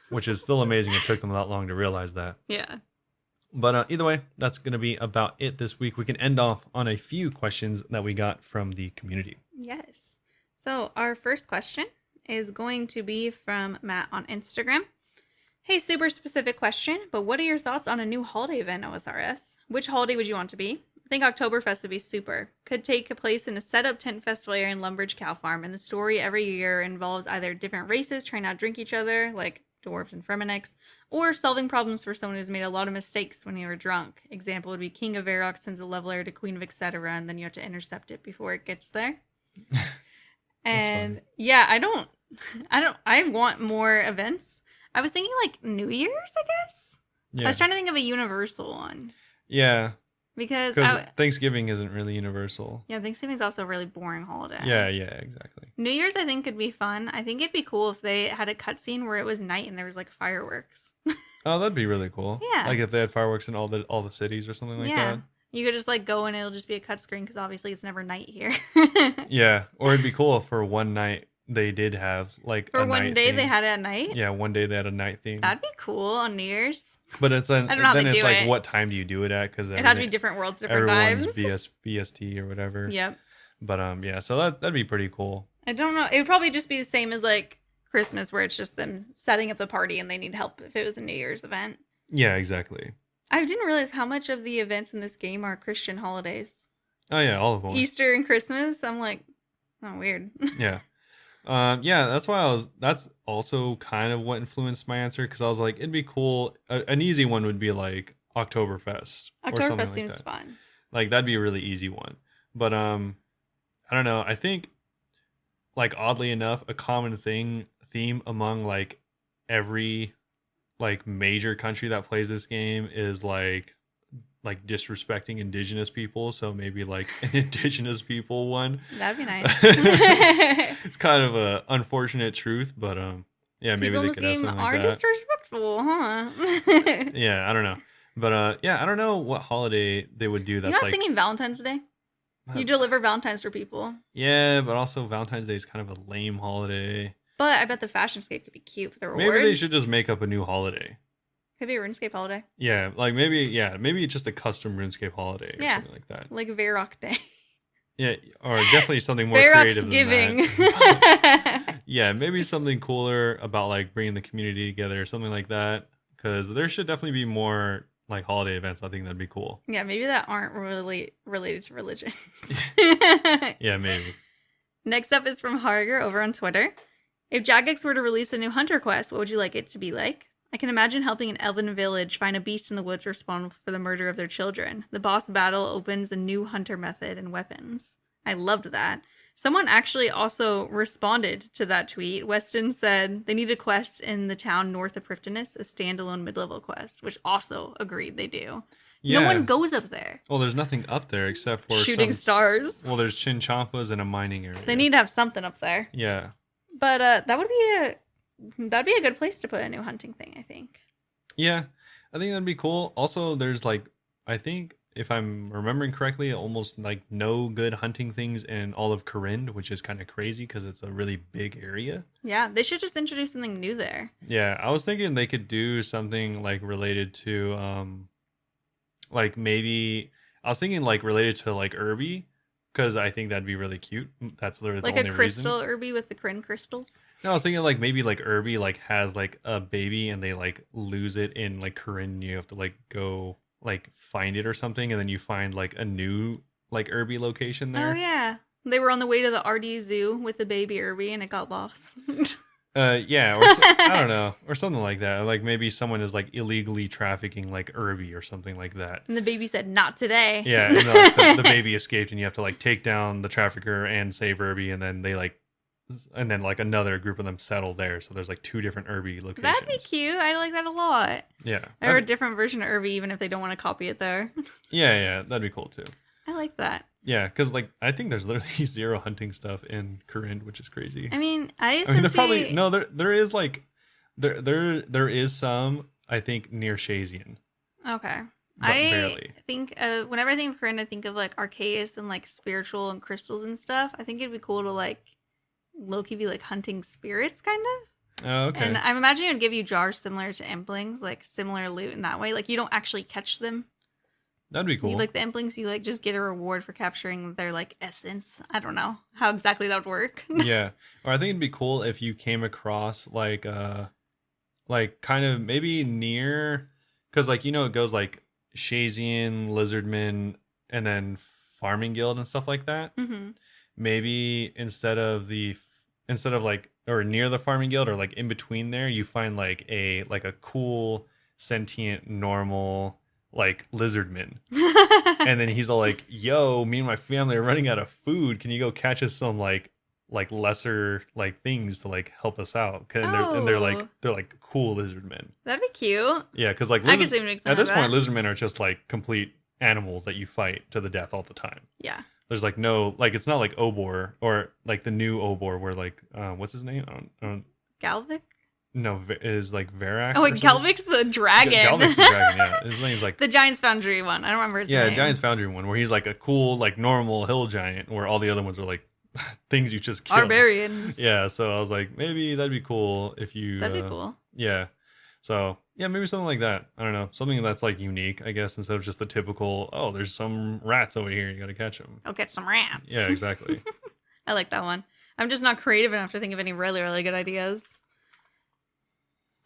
Speaker 1: which is still amazing. It took them that long to realize that.
Speaker 2: Yeah.
Speaker 1: But either way, that's going to be about it this week. We can end off on a few questions that we got from the community.
Speaker 2: Yes. So our first question is going to be from Matt on Instagram. Hey, super specific question, but what are your thoughts on a new holiday event, OSRS? Which holiday would you want to be? I think Oktoberfest would be super. Could take place in a set-up tent festival area in Lumbridge Cow Farm, and the story every year involves either different races trying not to drink each other, like dwarves and Fremenniks, or solving problems for someone who's made a lot of mistakes when they were drunk. Example would be King of Varrock sends a leveler to Queen of etc., and then you have to intercept it before it gets there. And yeah, I want more events. I was thinking like New Year's, I guess. Yeah. I was trying to think of a universal one.
Speaker 1: Yeah.
Speaker 2: Because
Speaker 1: Thanksgiving isn't really universal.
Speaker 2: Yeah, Thanksgiving's also a really boring holiday.
Speaker 1: Yeah, exactly.
Speaker 2: New Year's, I think, could be fun. I think it'd be cool if they had a cutscene where it was night and there was like fireworks.
Speaker 1: Oh, that'd be really cool.
Speaker 2: Yeah.
Speaker 1: Like if they had fireworks in all the cities or something like that.
Speaker 2: You could just like go and it'll just be a cut screen because obviously it's never night here.
Speaker 1: Yeah, or it'd be cool if for one night they did have like
Speaker 2: for
Speaker 1: a
Speaker 2: one
Speaker 1: night
Speaker 2: day
Speaker 1: theme.
Speaker 2: They had it at night.
Speaker 1: Yeah, one day they had a night theme.
Speaker 2: That'd be cool on New Year's.
Speaker 1: But it's then it's like what time do you do it at? Because it
Speaker 2: had to be different worlds, different times.
Speaker 1: Everyone's BST or whatever.
Speaker 2: Yep.
Speaker 1: But yeah, so that'd be pretty cool.
Speaker 2: I don't know. It would probably just be the same as like Christmas, where it's just them setting up the party and they need help if it was a New Year's event.
Speaker 1: Yeah, exactly.
Speaker 2: I didn't realize how much of the events in this game are Christian holidays.
Speaker 1: Oh yeah, all of them.
Speaker 2: Easter and Christmas. I'm like, oh, weird.
Speaker 1: Yeah. Yeah, that's why that's also kind of what influenced my answer, because I was like, it'd be cool. An easy one would be like Oktoberfest.
Speaker 2: Oktoberfest seems fun.
Speaker 1: Like that'd be a really easy one. But I don't know. I think like oddly enough, a common theme among like every like major country that plays this game is like disrespecting indigenous people. So maybe like an indigenous people one.
Speaker 2: That'd be nice.
Speaker 1: It's kind of a unfortunate truth, but yeah, maybe they could have something like that.
Speaker 2: Are disrespectful, huh?
Speaker 1: Yeah, I don't know. But yeah, I don't know what holiday they would do that's
Speaker 2: like singing Valentine's Day. You deliver Valentine's for people.
Speaker 1: Yeah, but also Valentine's Day is kind of a lame holiday.
Speaker 2: But I bet the fashion scape could be cute with the rewards.
Speaker 1: Maybe they should just make up a new holiday.
Speaker 2: Could be a RuneScape holiday.
Speaker 1: Yeah, like maybe it's just a custom RuneScape holiday or something like that.
Speaker 2: Like Varrock Day.
Speaker 1: Yeah, or definitely something more
Speaker 2: Varrock's
Speaker 1: creative
Speaker 2: giving.
Speaker 1: than that. Yeah, maybe something cooler about like bringing the community together or something like that. Because there should definitely be more like holiday events. I think that'd be cool.
Speaker 2: Yeah, maybe that aren't really related to religions.
Speaker 1: Yeah, maybe.
Speaker 2: Next up is from Harger over on Twitter. If Jagex were to release a new hunter quest, what would you like it to be like? I can imagine helping an elven village find a beast in the woods responsible for the murder of their children. The boss battle opens a new hunter method and weapons. I loved that. Someone actually also responded to that tweet. Weston said they need a quest in the town north of Prifddinas, a standalone mid-level quest, which also agreed they do. Yeah. No one goes up there.
Speaker 1: Well, there's nothing up there except for
Speaker 2: shooting stars.
Speaker 1: Well, there's Chinchompas and a mining area.
Speaker 2: They need to have something up there.
Speaker 1: Yeah.
Speaker 2: But that'd be a good place to put a new hunting thing, I think.
Speaker 1: Yeah, I think that'd be cool. Also, there's like, I think if I'm remembering correctly, almost like no good hunting things in all of Corinne, which is kind of crazy because it's a really big area.
Speaker 2: Yeah, they should just introduce something new there.
Speaker 1: Yeah, I was thinking they could do something like related to, like maybe, I was thinking like related to like Irby, because I think that'd be really cute. That's literally
Speaker 2: like
Speaker 1: the only
Speaker 2: a crystal
Speaker 1: reason.
Speaker 2: Irby with the Corinne crystals.
Speaker 1: No, I was thinking like maybe like Irby like has like a baby and they like lose it in like Corinne. You have to like go like find it or something, and then you find like a new like Irby location there.
Speaker 2: Oh yeah, they were on the way to the RD zoo with the baby Irby and it got lost.
Speaker 1: Yeah, or I don't know, or something like that. Like maybe someone is like illegally trafficking like Irby or something like that.
Speaker 2: And the baby said, "Not today."
Speaker 1: Yeah, and like, the baby escaped, and you have to like take down the trafficker and save Irby, and then they like. And then like another group of them settle there, so there's like two different Irby locations.
Speaker 2: That'd be cute. I like that a lot.
Speaker 1: Yeah,
Speaker 2: or a different version of Irby, even if they don't want to copy it there.
Speaker 1: Yeah, that'd be cool too.
Speaker 2: I like that.
Speaker 1: Yeah, because like I think there's literally zero hunting stuff in Corinne, which is crazy.
Speaker 2: I mean, there
Speaker 1: probably no. There is like there is some, I think, near Shazian.
Speaker 2: Okay.
Speaker 1: But barely.
Speaker 2: Think whenever I think of Corinne, I think of like Arceus and like spiritual and crystals and stuff. I think it'd be cool to like low-key be like hunting spirits, kind of.
Speaker 1: Oh, okay.
Speaker 2: And I'm imagining it would give you jars similar to implings, like similar loot in that way. Like you don't actually catch them.
Speaker 1: That'd be cool.
Speaker 2: You like the implings, you like just get a reward for capturing their like essence. I don't know how exactly that would work.
Speaker 1: Yeah. Or I think it'd be cool if you came across like kind of maybe near, because like it goes like Shazian, Lizardman, and then Farming Guild and stuff like that.
Speaker 2: Mm-hmm.
Speaker 1: Maybe instead of like or near the Farming Guild or like in between there, you find like a cool sentient normal like Lizardman. And then he's all like, yo, me and my family are running out of food. Can you go catch us some like lesser like things to like help us out? And they're like cool lizard men.
Speaker 2: That'd be cute.
Speaker 1: Yeah, because like
Speaker 2: I could see make
Speaker 1: at this point,
Speaker 2: that.
Speaker 1: lizard men are just like complete animals that you fight to the death all the time.
Speaker 2: Yeah.
Speaker 1: There's like no like it's not like Obor or like the new Obor where like what's his name?
Speaker 2: Galvic?
Speaker 1: No, is like Verak.
Speaker 2: Oh wait, Galvic's the dragon.
Speaker 1: Galvic's the dragon. Yeah, his name's like
Speaker 2: the Giant's Foundry one. I don't remember his name.
Speaker 1: Yeah, Giant's Foundry one where he's like a cool like normal hill giant, where all the other ones are like things you just kill.
Speaker 2: Barbarians.
Speaker 1: Yeah, so I was like, maybe that'd be cool if you.
Speaker 2: That'd be cool.
Speaker 1: Yeah, so yeah, maybe something like that. I don't know, something that's like unique, I guess, instead of just the typical. Oh, there's some rats over here. You got to catch them.
Speaker 2: Go catch some rats.
Speaker 1: Yeah, exactly.
Speaker 2: I like that one. I'm just not creative enough to think of any really, really good ideas.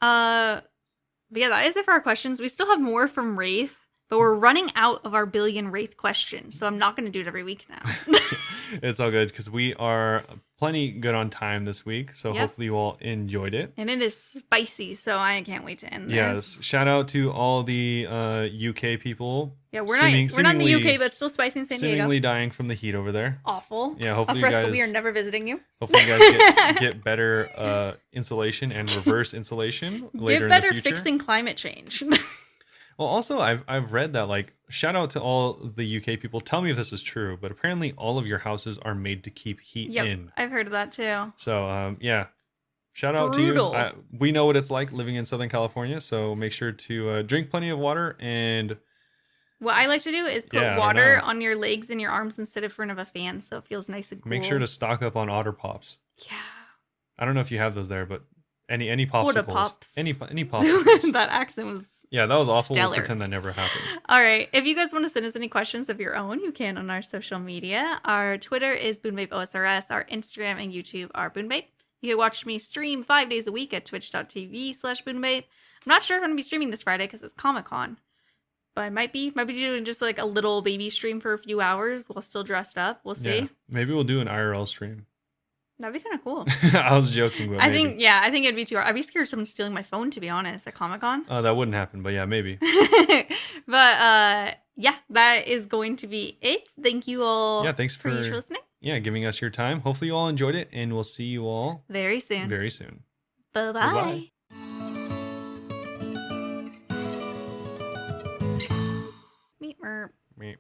Speaker 2: But yeah, that is it for our questions. We still have more from Wraith, but we're running out of our billion Wraith questions, so I'm not going to do it every week now.
Speaker 1: It's all good because we are plenty good on time this week, so hopefully you all enjoyed it.
Speaker 2: And it is spicy, so I can't wait to end this.
Speaker 1: Yes, shout out to all the UK people.
Speaker 2: Yeah, we're not in the UK, but still spicy in San Diego.
Speaker 1: Seemingly dying from the heat over there.
Speaker 2: Awful.
Speaker 1: Yeah, hopefully
Speaker 2: you
Speaker 1: you
Speaker 2: guys.
Speaker 1: guys.
Speaker 2: We are never visiting you.
Speaker 1: Hopefully you guys get better insulation and reverse insulation later in the future.
Speaker 2: Get better fixing climate change.
Speaker 1: Well, also I've read that like shout out to all the UK people. Tell me if this is true, but apparently all of your houses are made to keep heat in.
Speaker 2: I've heard of that too.
Speaker 1: So yeah. Shout out
Speaker 2: Brutal.
Speaker 1: to you. We know what it's like living in Southern California, so make sure to drink plenty of water. And
Speaker 2: what I like to do is put water on your legs and your arms instead of front of a fan, so it feels nice and cool.
Speaker 1: Make sure to stock up on Otter Pops.
Speaker 2: Yeah.
Speaker 1: I don't know if you have those there, but any popsicles.
Speaker 2: Otter Pops.
Speaker 1: Any popsicles.
Speaker 2: That accent was
Speaker 1: Yeah, that was awful.
Speaker 2: stellar.
Speaker 1: We'll pretend that never happened.
Speaker 2: All right. If you guys want to send us any questions of your own, you can on our social media. Our Twitter is Bunebapeosrs. Our Instagram and YouTube are Bunebape. You can watch me stream 5 days a week at twitch.tv/Bunebape. I'm not sure if I'm going to be streaming this Friday because it's Comic-Con. But I might be doing just like a little baby stream for a few hours while still dressed up. We'll see.
Speaker 1: Yeah, maybe we'll do an IRL stream.
Speaker 2: That'd be kind of cool.
Speaker 1: I was joking, but
Speaker 2: I think it'd be too hard. I'd be scared of someone stealing my phone, to be honest, at Comic-Con.
Speaker 1: Oh, that wouldn't happen, but yeah, maybe.
Speaker 2: But yeah, that is going to be it. Thank you all.
Speaker 1: Yeah, thanks for
Speaker 2: listening.
Speaker 1: Yeah, giving us your time. Hopefully you all enjoyed it, and we'll see you all
Speaker 2: very soon.
Speaker 1: Very soon.
Speaker 2: Bye-bye.
Speaker 1: Bye-bye.
Speaker 2: Meet mer.
Speaker 1: Meep.